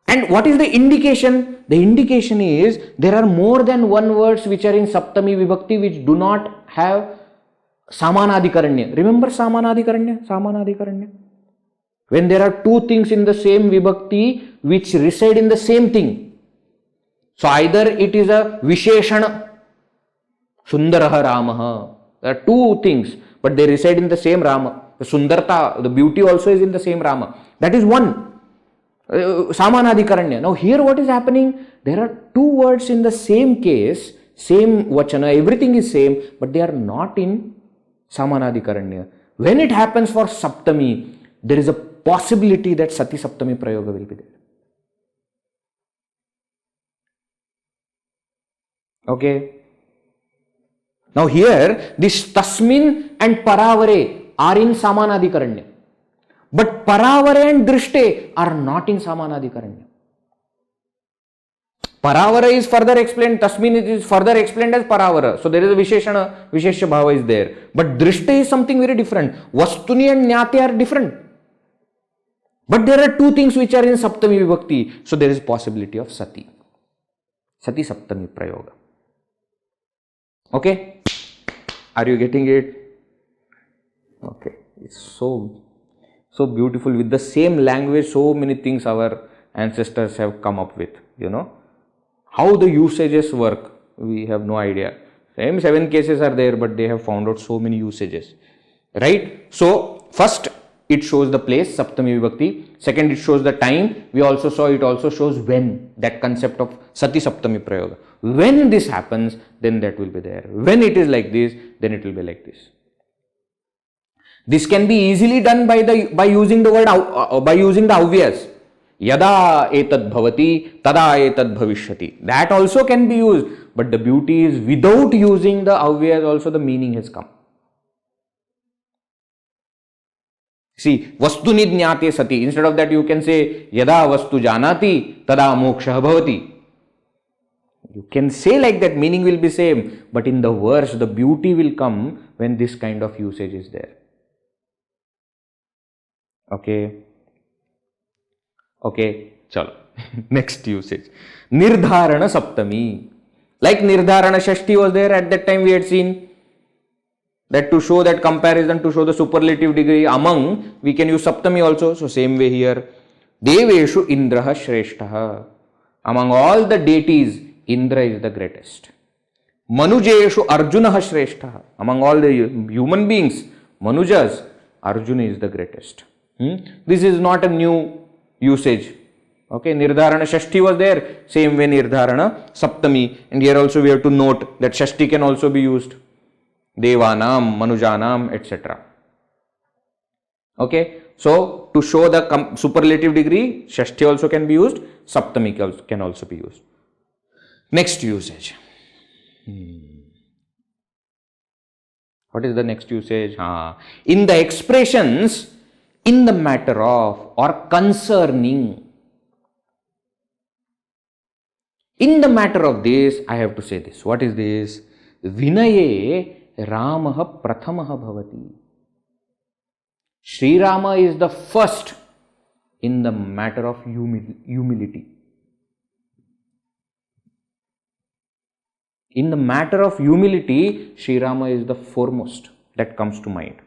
and what is the indication? The indication is there are more than one words which are in Saptami Vibhakti which do not have Samanadikaranya. Remember Samanadikaranya? When there are two things in the same Vibhakti which reside in the same thing. So either it is a Visheshana, Sundaraha Ramaha. There are two things, but they reside in the same Rama. The Sundarta, the beauty also is in the same Rama. That is one. Samanadikaranya. Now here what is happening? There are two words in the same case, same vachana, everything is same, but they are not in Samanadikaranya. When it happens for Saptami, there is a possibility that Sati Saptami Prayoga will be there. Okay. Now here, this Tasmin and Paravare are in Samanadikaranya. But Paravare and Drishte are not in Samanadikaranya. Paravara is further explained, Tasmin is further explained as Paravara. So there is a Visheshana, Vishesha Bhava is there. But Drishte is something very different. Vastuni and Jnate are different. But there are two things which are in Saptami Vibhakti. So there is possibility of Sati. Sati Saptami Prayoga. Okay? Are you getting it? Okay. It's so beautiful. With the same language, so many things our ancestors have come up with, How the usages work, we have no idea. Same 7 cases are there, but they have found out so many usages. Right? So, first it shows the place, Saptami Vibhakti. Second, it shows the time. We also saw it also shows when, that concept of Sati Saptami Prayoga. When this happens, then that will be there. When it is like this, then it will be like this. This can be easily done by using the word by using the avyas. Yada etad bhavati, tada etad bhavishyati. That also can be used. But the beauty is without using the avyas also the meaning has come. See, vastuni jnate sati. Instead of that you can say yada vastu janati, tada moksha bhavati. You can say like that, meaning will be same. But in the verse, the beauty will come when this kind of usage is there. Okay, chalo. Next usage. Nirdharana Saptami. Like Nirdharana Shashti was there at that time, we had seen that to show that comparison, to show the superlative degree among, we can use Saptami also. So same way here. Deveshu Indraha Shreshtaha. Among all the deities, Indra is the greatest. Manujeshu Arjunaha Shreshtaha. Among all the human beings, Manujas, Arjuna is the greatest. This is not a new usage. Okay, Nirdharana Shashti was there, same way Nirdharana Saptami. And here also we have to note that Shashti can also be used. Devanam, Manujanam, etc. Okay, so to show the superlative degree, Shashti also can be used, Saptami can also be used. Next usage. What is the next usage? In the expressions, in the matter of or concerning. In the matter of this, I have to say this. What is this? Vinaye Ramaha Prathamaha Bhavati. Sri Rama is the first in the matter of humility. In the matter of humility, Sri Rama is the foremost that comes to mind.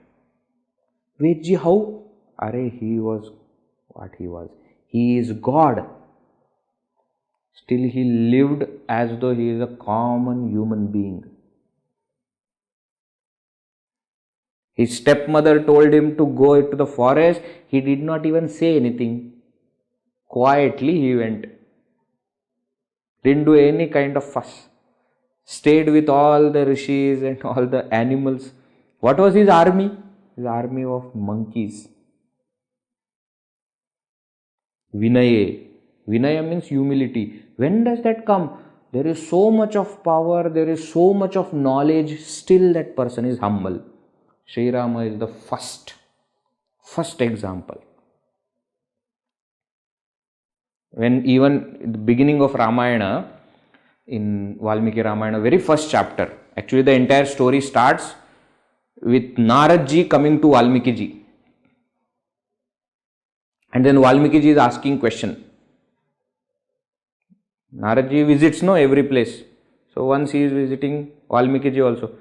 Vedji, how? He was what he was. He is God. Still he lived as though he is a common human being. His stepmother told him to go to the forest. He did not even say anything. Quietly he went. Didn't do any kind of fuss. Stayed with all the rishis and all the animals. What was his army? His army of monkeys. Vinaya. Vinaya means humility. When does that come? There is so much of power, there is so much of knowledge, still that person is humble. Sri Rama is the first example. When even in the beginning of Ramayana, in Valmiki Ramayana, very first chapter, actually the entire story starts with Naradji coming to Valmiki ji. And then Valmiki ji is asking question. Naradji visits every place. So once he is visiting Valmiki ji also.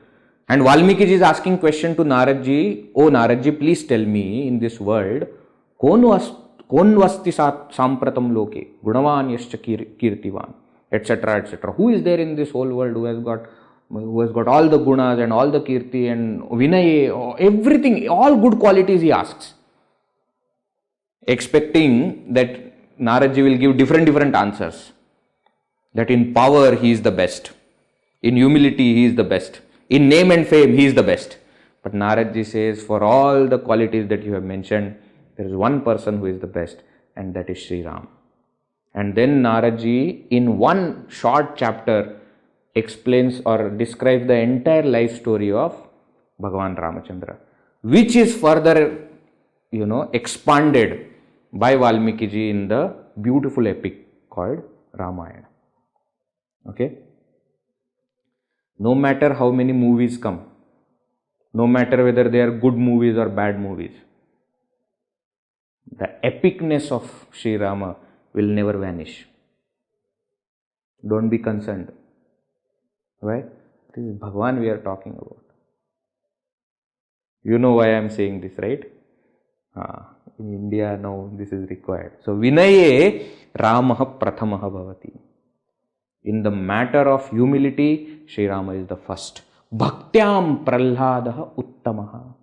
And Valmiki ji is asking question to Naradji. Oh Naradji, please tell me in this world, kon vasti sampratam loke, gunavan yascha kirtivan, etc. etc. Who is there in this whole world who has got all the gunas and all the kirti and vinaya, everything, all good qualities he asks. Expecting that Naradji will give different answers. That in power he is the best, in humility he is the best, in name and fame he is the best. But Naradji says, for all the qualities that you have mentioned, there is one person who is the best, and that is Sri Ram. And then Naradji in one short chapter explains or describes the entire life story of Bhagavan Ramachandra, which is further expanded by Valmiki ji in the beautiful epic called Ramayana. Okay? No matter how many movies come, no matter whether they are good movies or bad movies, the epicness of Sri Rama will never vanish. Don't be concerned. Why? This is Bhagavan we are talking about. You know why I am saying this, right? In India now this is required. So Vinaye Ramah Prathamaha Bhavati. In the matter of humility, Sri Rama is the first. Bhaktyam Prahladaha Uttamaha.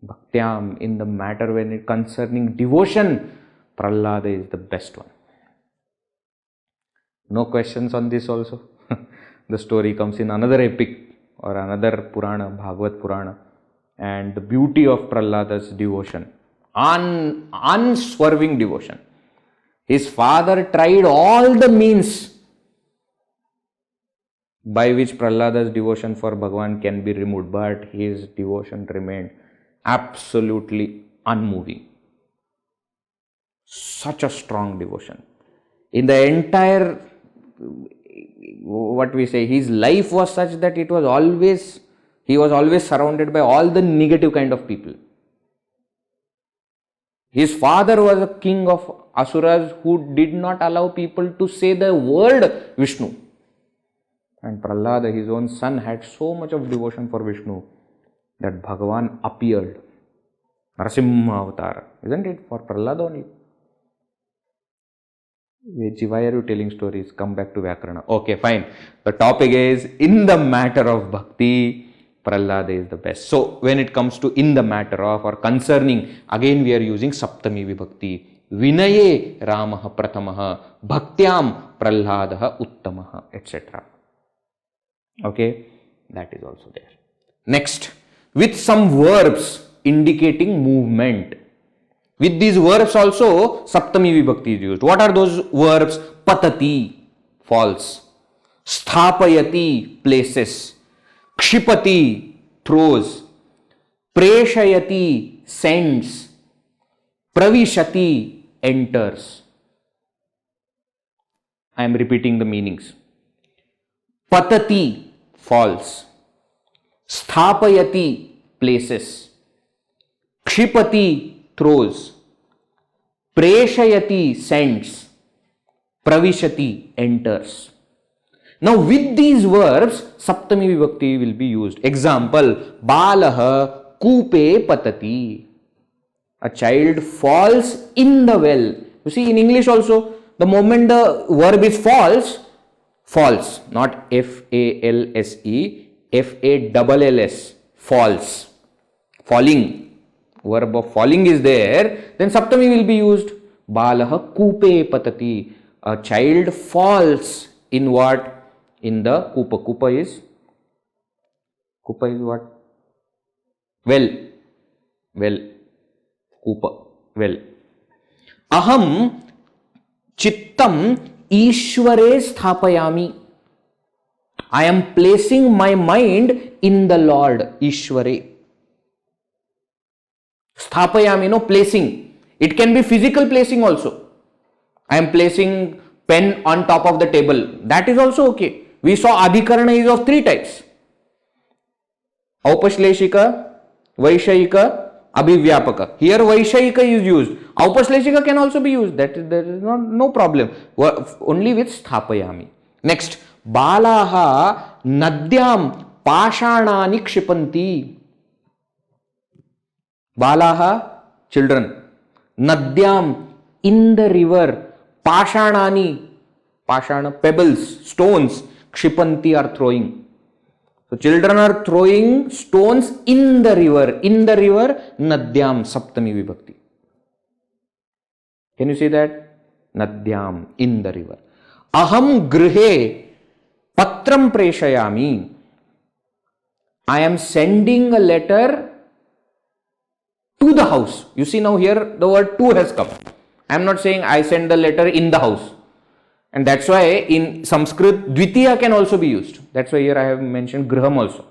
Bhaktyam, in the matter when it concerning devotion, Prahlada is the best one. No questions on this also? The story comes in another epic or another Purana, Bhagavad Purana, and the beauty of Prahlada's devotion, unswerving devotion. His father tried all the means by which Prahlada's devotion for Bhagavan can be removed, but his devotion remained absolutely unmoving. Such a strong devotion. In the entire, what we say, his life was such that he was always surrounded by all the negative kind of people. His father was a king of Asuras who did not allow people to say the word Vishnu. And Prahlada, his own son, had so much of devotion for Vishnu that Bhagavan appeared. Narasimha avatar. Isn't it for Prahlada only? Why are you telling stories? Come back to Vyakarana. Okay, fine. The topic is, in the matter of bhakti, Prahlada is the best. So, when it comes to in the matter of or concerning, again we are using Saptami Vibhakti. Vinaye Ramaha Prathamaha, Bhaktyam Prahladaha Uttamaha, etc. Okay, that is also there. Next, with some verbs indicating movement. With these verbs also, Saptami Vibhakti is used. What are those verbs? Patati, falls. Sthapayati, places. Kshipati, throws. Preshayati, sends. Pravishati, enters. I am repeating the meanings. Patati, falls. Sthapayati, places. Kshipati, throws. Preshayati, sends. Pravishati, enters. Now with these verbs, Saptami Vibhakti will be used. Example, Balaha Kupe Patati. A child falls in the well. You see, in English also, the moment the verb is falls, not F-A-L-S-E, F-A-L-L-S, falls, falling. Verb of falling is there, then Saptami will be used. Balaha Kupe Patati. A child falls in what? In the Kupa. Kupa is what? Well. Kupa. Well. Aham Chittam Ishware Sthapayami. I am placing my mind in the Lord. Ishware. Sthapayami, placing. It can be physical placing also. I am placing pen on top of the table. That is also okay. We saw Adhikarana is of 3 types. Aupashleshika, Vaishayika, Abhivyapaka. Here Vaishayika is used. Aupashleshika can also be used. There is no problem. Only with Sthapayami. Next, Balaha Nadyam Pashanani Kshipanti. Balaha, children. Nadyam, in the river. Pashanani, Pashana, pebbles, stones. Kshipanti are throwing. So children are throwing stones in the river. In the river, Nadyam, Saptami Vibhakti. Can you see that? Nadyam, in the river. Aham Grihe Patram Preshayami. I am sending a letter to the house. You see now here the word to has come. I am not saying I send the letter in the house. And that's why in Sanskrit, Dvitiya can also be used. That's why here I have mentioned Griham also.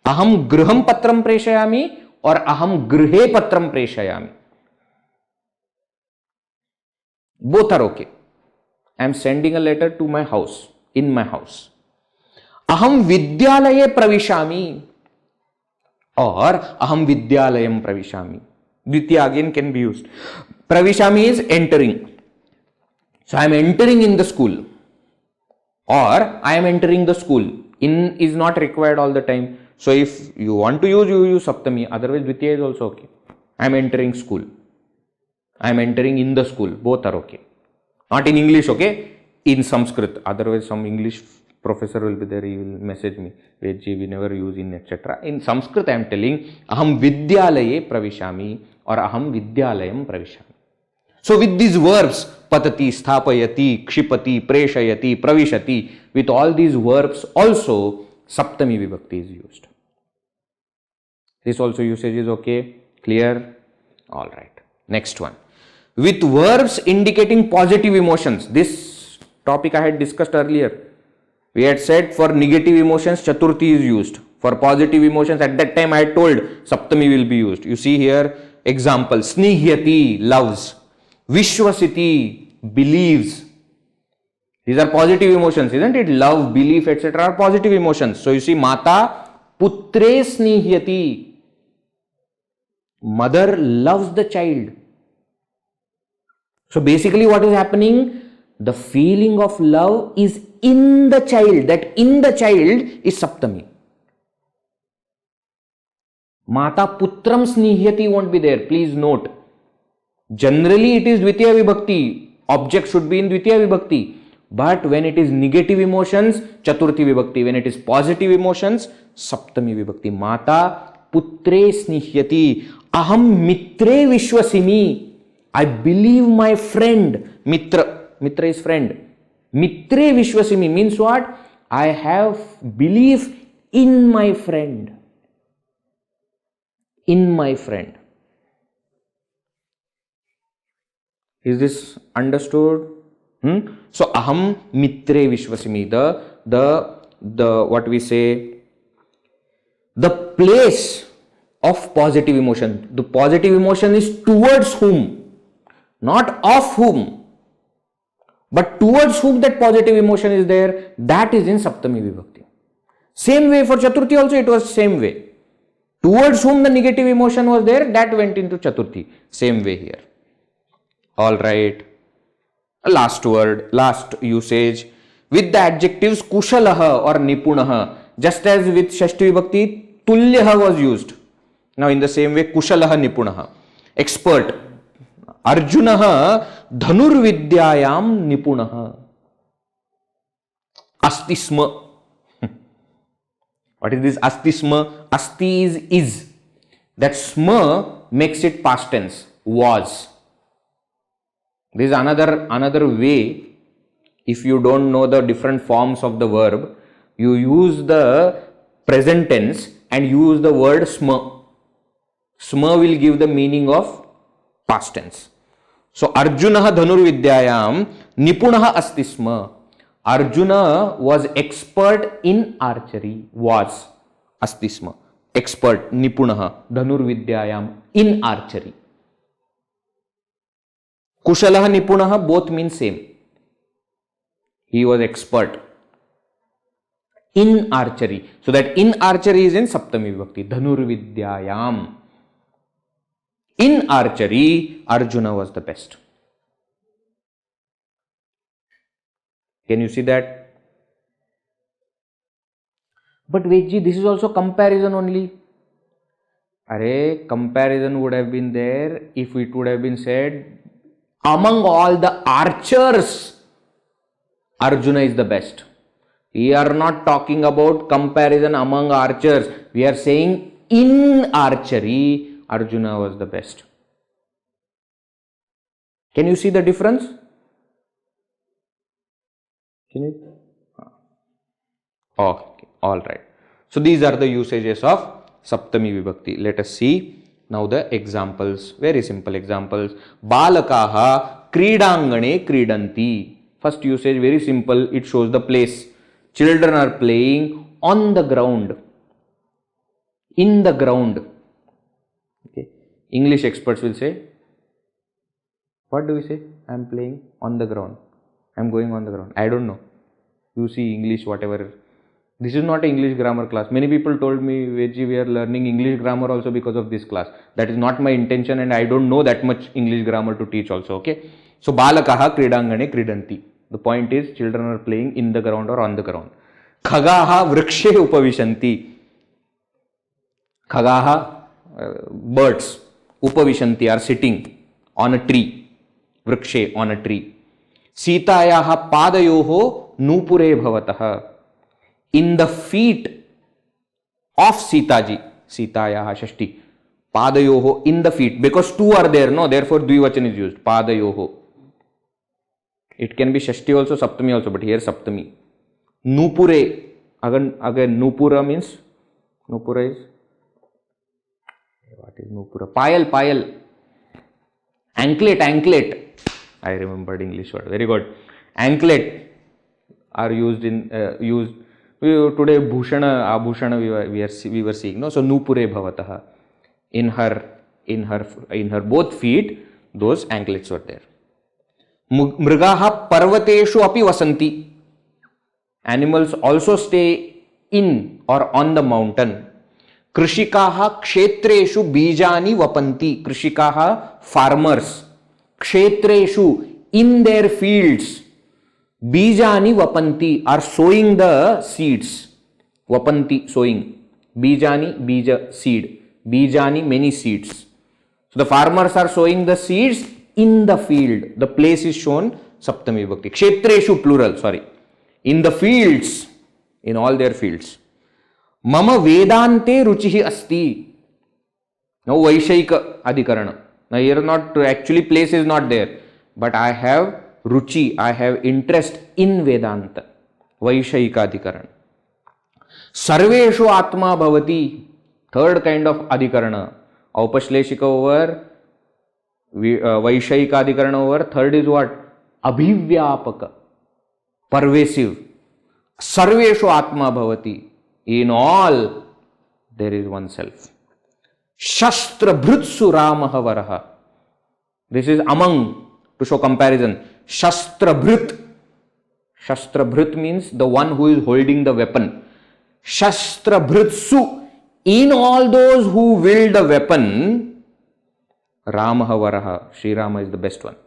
Aham Griham Patram Preshayami or Aham Grihe Patram Preshayami. Both are okay. I am sending a letter to my house, in my house. Aham Vidyalaye Pravishami or Aham Vidyalayam Pravishami. Dvitiya again can be used. Pravishami is entering. So I am entering in the school or I am entering the school. In is not required all the time. So if you want to use, you use Saptami. Otherwise, Dvitiya is also okay. I am entering school. I am entering in the school. Both are okay. Not in English, okay? In Sanskrit. Otherwise, some English professor will be there. He will message me. Vedji, we never use in, etc. In Sanskrit, I am telling, Aham Vidyalaye Pravishami or Aham Vidyalayam Pravishami. So with these verbs, patati, sthapayati, kshipati, preshayati, pravishati, with all these verbs also, Saptami Vibhakti is used. This also usage is okay, clear? Alright. Next one. With verbs indicating positive emotions. This topic I had discussed earlier. We had said for negative emotions, Chaturthi is used. For positive emotions, at that time I had told Saptami will be used. You see here, example, Snihyati, loves. Vishwasiti, believes. These are positive emotions, isn't it? Love, belief, etc. are positive emotions. So you see, Mata putre snihyati. Mother loves the child. So basically what is happening? The feeling of love is in the child. That in the child is Saptami. Mata putram snihyati won't be there. Please note. Generally it is Dvitiya Vibhakti. Object should be in Dvitiya Vibhakti. But when it is negative emotions, Chaturthi Vibhakti. When it is positive emotions, Saptami Vibhakti. Mata putre snihyati. Aham mitre vishwasimi. I believe my friend. Mitra. Mitra is friend. Mitre vishwasimi means what? I have belief in my friend. In my friend. Is this understood? So aham mitre vishwasimi, the what we say, the place of positive emotion. The positive emotion is towards whom, not of whom, but towards whom that positive emotion is there, that is in Saptami Vibhakti. Same way for Chaturthi also it was same way. Towards whom the negative emotion was there, that went into Chaturthi. Same way here. Alright. Last word, last usage. With the adjectives kushalaha or nipunaha. Just as with Shashti Vibhakti, tulyaha was used. Now in the same way, kushalaha nipunaha. Expert. Arjunaha dhanurvidyayam nipunaha. Astisma. What is this astisma? Asti is. That sma makes it past tense. Was. This is another way. If you don't know the different forms of the verb, you use the present tense and use the word sma. Sma will give the meaning of past tense. So Arjunaha dhanurvidyayam nipunaha asti sma. Arjuna was expert in archery. Was asti sma. Expert, nipunaha, dhanurvidyayam, in archery. Kushalaha nipunaha both mean same. He was expert in archery. So that in archery is in Saptami Vibhakti. Dhanurvidyayam. In archery, Arjuna was the best. Can you see that? But Vedji, this is also comparison only. Comparison would have been there if it would have been said, among all the archers, Arjuna is the best. We are not talking about comparison among archers. We are saying in archery, Arjuna was the best. Can you see the difference? Can you? Okay, all right. So these are the usages of Saptami Vibhakti. Let us see now the examples. Very simple examples. Balakaha kridangane kridanti. First usage, very simple. It shows the place. Children are playing on the ground. In the ground. Okay. English experts will say, what do we say? I am playing on the ground. I am going on the ground. I don't know. You see English, whatever. This is not an English grammar class. Many people told me, Vedji, we are learning English grammar also because of this class. That is not my intention and I don't know that much English grammar to teach also. Okay. So, balakaha kridangane kridanti. The point is, children are playing in the ground or on the ground. Khagaha vrikshe upavishanti. Khagaha, birds, upavishanti are sitting on a tree, vrikshe, on a tree. Sitayaha padayoho nupure bhavataha. In the feet of Sitaji, Sitayaha Shashti, padayoho, in the feet, because two are there, no, therefore dvivachan is used, padayoho. It can be Shashti also, Saptami also, but here Saptami. Nupure, again Nupura means, Nupura is, what is Nupura? Payal. Anklet. I remembered English word. Very good. Anklet are used in, today Bhushana, Abhushana we were seeing. No? So Nupure Bhavataha. In her both feet, those anklets were there. Mrigaha Parvateshu api vasanti. Animals also stay in or on the mountain. Krishikaha kshetreshu bijani vapanti. Krishikaha, farmers. Kshetreshu, in their fields. Bijani vapanti, are sowing the seeds. Vapanti, sowing. Bijani, bija, seed. Bijani, many seeds. So the farmers are sowing the seeds in the field. The place is shown Saptami Vibhakti. Kshetreshu, plural, sorry. In the fields, in all their fields. Mama Vedante ruchihi asti. Now Vaishayika Adhikarana. Now here not, actually place is not there. But I have ruchi, I have interest in Vedanta. Vaishayika Adhikarana. Sarveshu Atma Bhavati. Third kind of Adhikarana. Aupashleshika over, Vaishayika Adhikarana over. Third is what? Abhivyapaka. Pervasive. Sarveshu Atma Bhavati. In all, there is one self. Shastra-bhrutsu Ramaha Varaha. This is among, to show comparison. Shastra-bhrut. Shastra-bhrut means the one who is holding the weapon. Shastra-bhrutsu. In all those who wield the weapon, Ramaha Varaha. Sri Rama is the best one.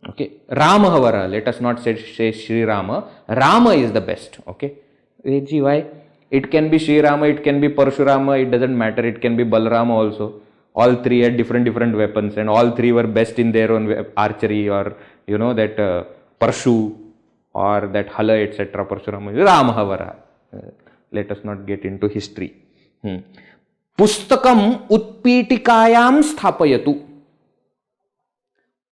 Okay. Ramaha Varaha. Let us not say Sri Rama. Rama is the best. Okay. Why? It can be Sri Rama, it can be Parshurama, it doesn't matter. It can be Balarama also. All three had different weapons, and all three were best in their own archery, or that Parshu or that Hala, etc. Parshurama. Ramahavara. Let us not get into history. Pustakam utpitikayam sthapayatu.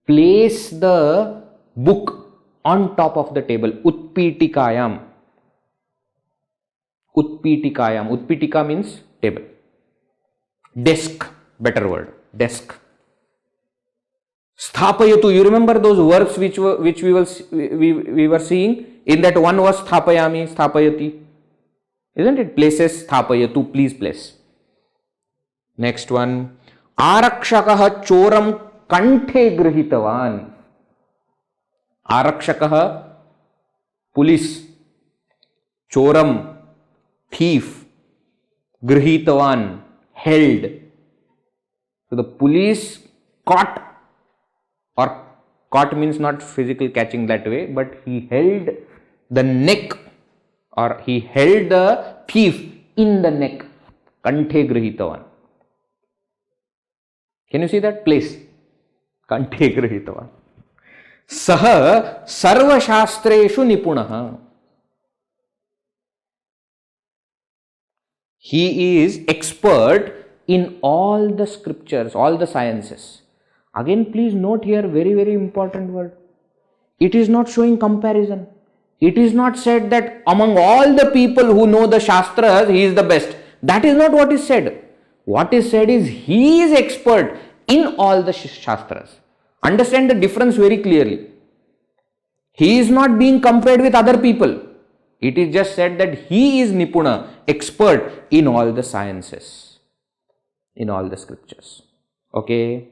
Place the book on top of the table. Utpitikayam. Utpitikayam. Utpitika means table. Desk. Better word. Desk. Sthapayatu. You remember those verbs which we were seeing? In that one was sthapayami, sthapayati. Isn't it? Places sthapayatu. Please place. Next one. Arakshakaha choram kanthe grihitavan. Arakshakaha, police. Choram, thief. Grihitavan, held. So the police caught, or caught means not physical catching that way, but he held the neck, or he held the thief in the neck. Kanthe grihitavan. Can you see that? Place. Kanthe grihitavan. Saha sarva shastreshu nipunaha. He is expert in all the scriptures, all the sciences. Again, please note here, very important word. It is not showing comparison. It is not said that among all the people who know the Shastras, he is the best. That is not what is said. What is said is he is expert in all the Shastras. Understand the difference very clearly. He is not being compared with other people. It is just said that he is Nipuna, expert in all the sciences, in all the scriptures. Okay.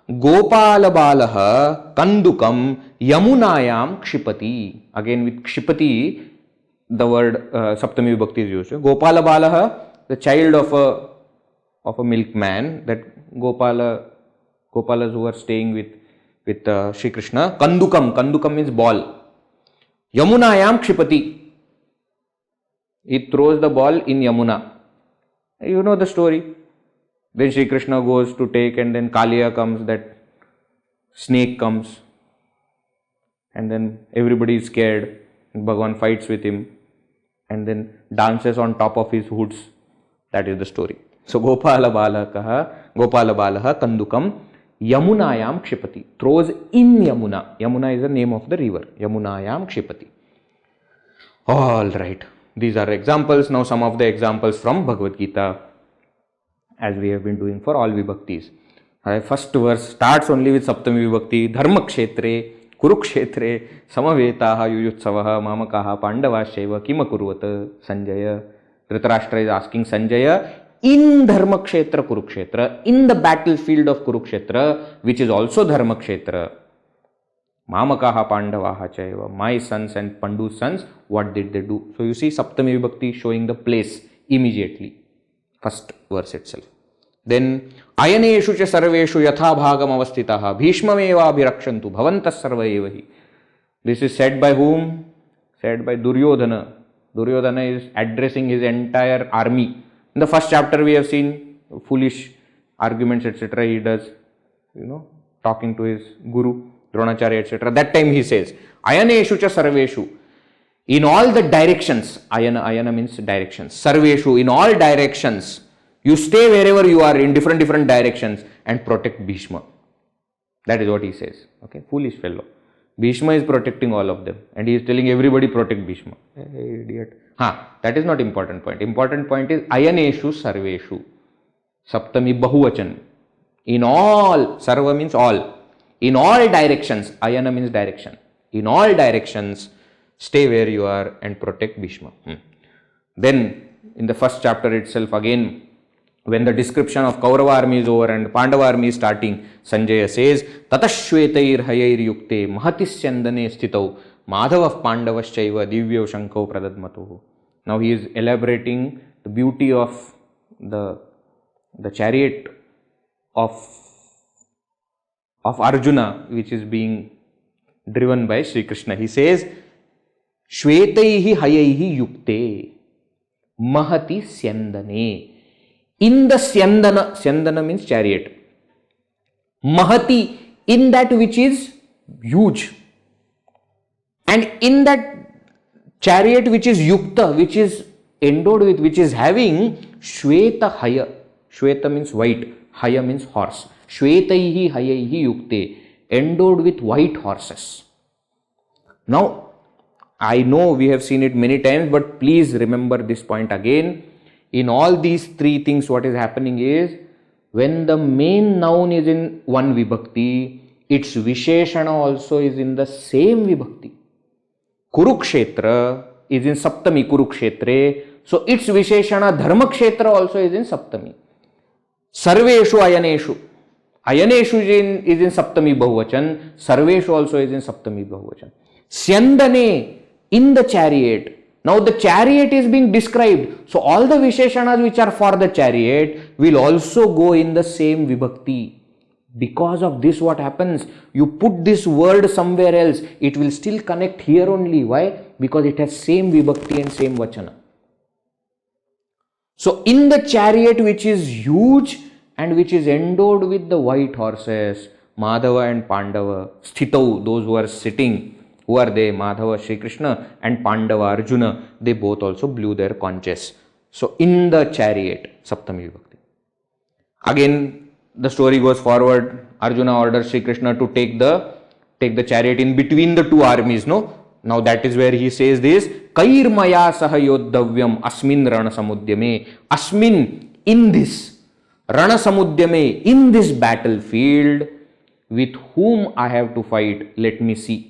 Gopala Balaha Kandukam Yamunayam Kshipati. Again with Kshipati, the word Saptami Vibhakti is used. Gopala Balaha, the child of a milkman, that Gopalas who are staying with Shri Krishna. Kandukam means ball. Yamunayam Kshipati. He throws the ball in Yamuna. You know the story. Then Shri Krishna goes to take, and then Kaliya comes, that snake comes, and then everybody is scared. Bhagavan fights with him and then dances on top of his hoods. That is the story. So Gopala Balaha Kandukam Yamunayam Kshipati, throws in Yamuna. Yamuna is the name of the river. Yamunayam Kshipati. All right. These are examples. Now some of the examples from Bhagavad Gita, as we have been doing for all Vibhaktis. First verse starts only with Saptami Vibhakti. Dharma Kshetre Kurukshetre Samavetaha Yuyutsavaha Mamakaha Pandavasheva Kimakurvata Sanjaya. Dhritarashtra is asking Sanjaya, in Dharma Kshetra Kurukshetra, in the battlefield of Kurukshetra, which is also Dharma Kshetra, Mamakaha Pandavaha Chaiva, my sons and Pandu's sons, what did they do? So you see Saptami Vibhakti showing the place immediately. First verse itself. Then Ayaneshu cha sarveshu yatha bhagam avastitaha bhishmameva abhirakshantu bhavantas sarva evahi. This is said by whom? Said by Duryodhana. Duryodhana is addressing his entire army. In the first chapter we have seen foolish arguments, etc. he does, talking to his guru, Dronacharya, etc. That time he says, Ayaneshu cha sarveshu, in all the directions, ayana means directions, sarveshu, in all directions, you stay wherever you are in different directions and protect Bhishma. That is what he says. Okay, foolish fellow. Bhishma is protecting all of them and he is telling everybody protect Bhishma. Hey, idiot. That is not important point. Important point is Ayaneshu sarveshu. Saptami bahuvachan. In all, sarva means all. In all directions, ayana means direction. In all directions, stay where you are and protect Bhishma. Then, in the first chapter itself, again, when the description of Kaurava army is over and Pandava army is starting, Sanjaya says, Tatashvetair hayair yukte mahatisyandane stitau madhavav pandavaschaiva divyo shankau pradadmatuhu. Now he is elaborating the beauty of the chariot of Arjuna, which is being driven by Sri Krishna. He says, Shvetaihi hayaihi yukte mahati syandane. In the Syandana means chariot. Mahati, in that which is huge. And in that chariot which is yukta, which is endowed with, which is having Shweta haya. Shweta means white, haya means horse. Shvetaihi hayaihi yukte, endowed with white horses. Now, I know we have seen it many times, but please remember this point again. In all these three things, what is happening is, when the main noun is in one Vibhakti, its Visheshana also is in the same Vibhakti. Kurukshetra is in Saptami Kurukshetre, so its Visheshana Dharma Kshetra also is in Saptami. Sarveshu Ayaneshu. Ayaneshu is in Saptami Bahuvachan, Sarveshu also is in Saptami Bahuvachan. Syandane, in the chariot. Now the chariot is being described. So all the Visheshanas which are for the chariot will also go in the same Vibhakti. Because of this, what happens? You put this word somewhere else, it will still connect here only. Why? Because it has same Vibhakti and same Vachana. So in the chariot which is huge and which is endowed with the white horses, Madhava and Pandava, Sthitau, those who are sitting. Who are they? Madhava, Shri Krishna, and Pandava, Arjuna. They both also blew their conches. So in the chariot, Saptami Vibhakti. Again, the story goes forward. Arjuna orders Shri Krishna to take the chariot in between the two armies. No? Now that is where he says this. Kairmaya saha yoddhavyam asmin rana samudyame. Asmin, in this. Rana samudyame, in this battlefield. With whom I have to fight? Let me see.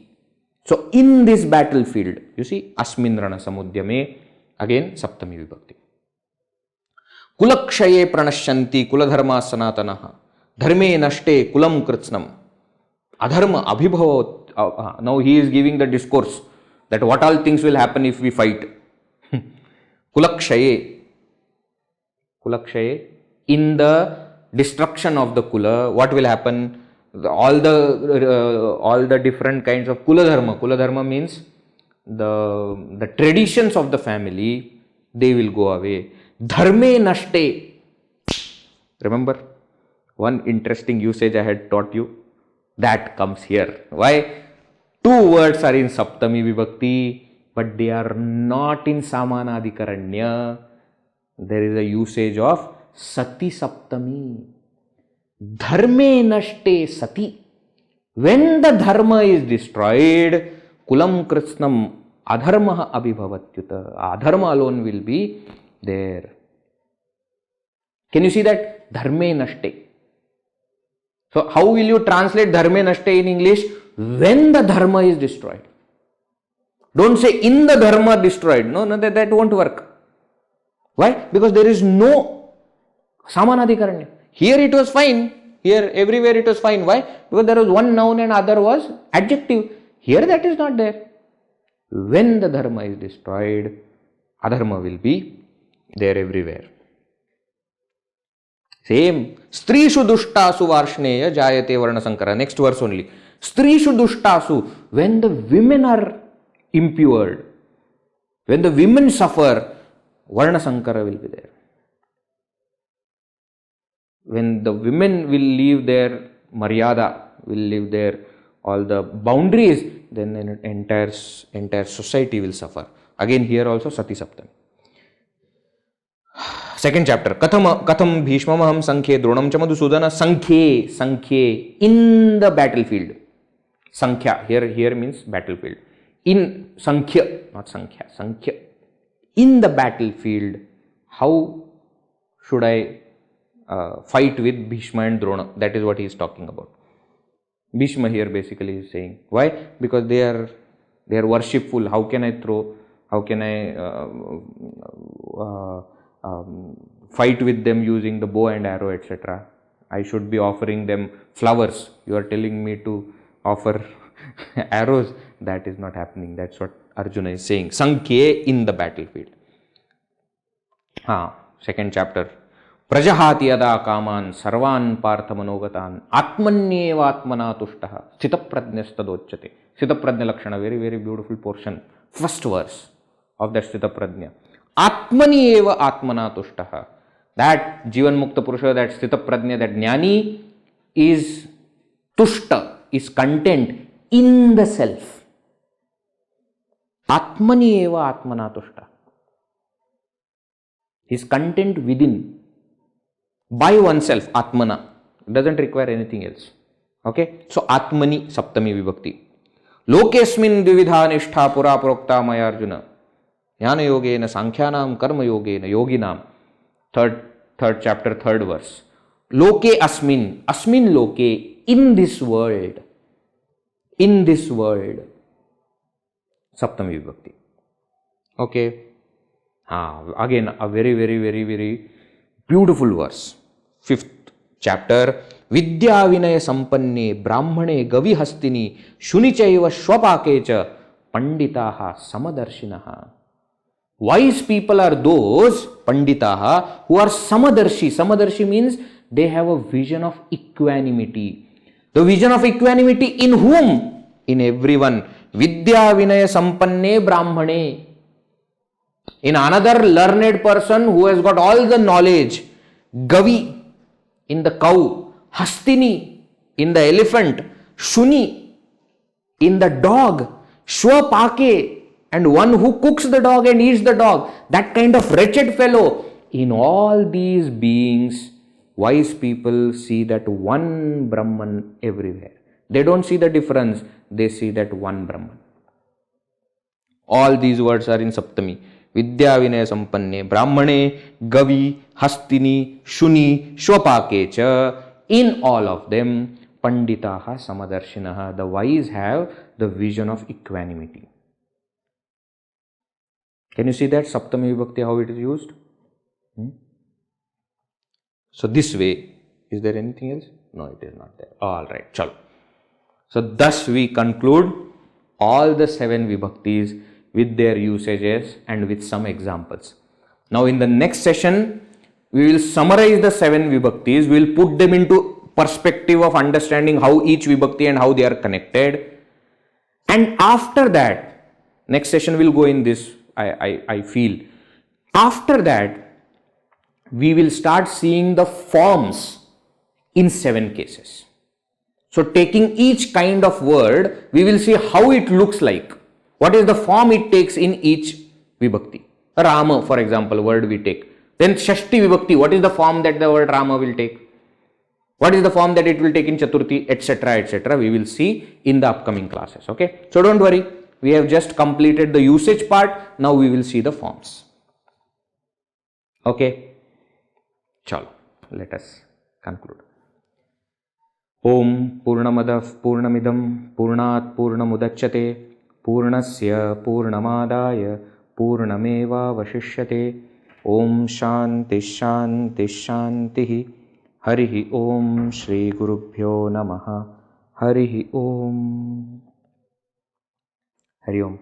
So in this battlefield, you see, Asmin Rana Samudyame, again Saptami Vibhakti. Kulakshaye pranashyanti kuladharma sanatanaha dharme nashte kulam kritsnam adharma abhibhava. Now he is giving the discourse that what all things will happen if we fight. Kulakshaye, in the destruction of the Kula, what will happen? All the different kinds of Kula Dharma. Kula Dharma means the traditions of the family they will go away. Dharme nashte. Remember, one interesting usage I had taught you, that comes here. Why? Two words are in Saptami Vibhakti, but they are not in Samanadikaranya. There is a usage of Sati Saptami. Dharme nashte sati. When the dharma is destroyed, kulam krishnam adharma abhibhavatyuta. Adharma alone will be there. Can you see that? Dharme nashte. So how will you translate dharme nashte in English? When the dharma is destroyed. Don't say in the dharma destroyed. No, that won't work. Why? Because there is no samanadikaranya. Here it was fine. Here everywhere it was fine. Why? Because there was one noun and other was adjective. Here that is not there. When the dharma is destroyed, adharma will be there everywhere. Same. Strishu dushtasu varshneya jayate varna sankara. Next verse only. Strishu dushtasu. When the women are impured, when the women suffer, varna sankara will be there. When the women will leave their maryada, will leave their all the boundaries, then an entire society will suffer. Again here also Sati Saptami. Second chapter. Katham bhishmamaham sankhye dronam cha madhusudana sankhye in the battlefield. Sankhya here means battlefield. In sankhya, not sankhya. In the battlefield, how should I fight with Bhishma and Drona? That is what he is talking about. Bhishma here basically is saying, why? Because they are worshipful. How can I throw? How can I fight with them using the bow and arrow, etc.? I should be offering them flowers. You are telling me to offer arrows. That is not happening. That's what Arjuna is saying. Sankhye in the battlefield. Second chapter. Prajahati yada kaman sarvan partha manogatan atmanyeva atmana tushtaha sthitaprajnastadochyate. Sthitaprajna lakshana, very, very beautiful portion. First verse of that Sthitaprajna. Atmanyeva atmana tushtaha. That Jivan Mukta Purusha, that Sthitaprajna, that Jnani is tushta, is content in the self. Atmanyeva atmana tushta. He is content within. By oneself, Atmana. It doesn't require anything else. Okay? So, Atmani, Saptami Vibhakti. Lokesmin dvividha nishtha pura prokta maya Arjuna. Jnana yogena, Sankhyanam, Karma yogena, Yoginam. Third chapter, third verse. Loke asmin, asmin loke, in this world. In this world. Saptami Vibhakti. Okay? Again, a very, very, very, very beautiful verse. Fifth chapter. Vidya vinaya sampanne brahmane gavi hastini shunichaiva shwapakecha panditaha samadarshinaha. Wise people are those panditaha who are samadarshi. Samadarshi means they have a vision of equanimity. The vision of equanimity in whom? In everyone. Vidya vinaya sampanne brahmane. In another learned person who has got all the knowledge. Gavi in the cow, Hastini in the elephant, Shuni in the dog, Shwapake, and one who cooks the dog and eats the dog. That kind of wretched fellow. In all these beings, wise people see that one Brahman everywhere. They don't see the difference, they see that one Brahman. All these words are in Saptami. Vidya vinaya sampanne brahmane gavi hastini shuni shwapake cha. In all of them panditaha samadarshinaha. The wise have the vision of equanimity. Can you see that Saptami Vibhakti, how it is used? So this way, is there anything else? No, it is not there. All right, chalo. So thus we conclude all the 7 Vibhaktis with their usages and with some examples. Now in the next session, we will summarize the 7 Vibhaktis. We will put them into perspective of understanding how each Vibhakti and how they are connected. And after that, next session will go in this, I feel, After that, we will start seeing the forms in 7 cases. So taking each kind of word, we will see how it looks like. What is the form it takes in each Vibhakti. Rama, for example, word we take. Then Shashti Vibhakti, what is the form that the word Rama will take? What is the form that it will take in Chaturthi, etc., etc. We will see in the upcoming classes. Okay. So don't worry. We have just completed the usage part. Now we will see the forms. Okay. Chalo. Let us conclude. Om Purnamadav Purnamidam Purnat Purnamudachyate Purnasya Purnamadaya Purnameva Vashishyate. Om Shanti Shanti Shanti. Harihi Om Shri Gurubhyo Namaha. Harihi Om. Hari Om.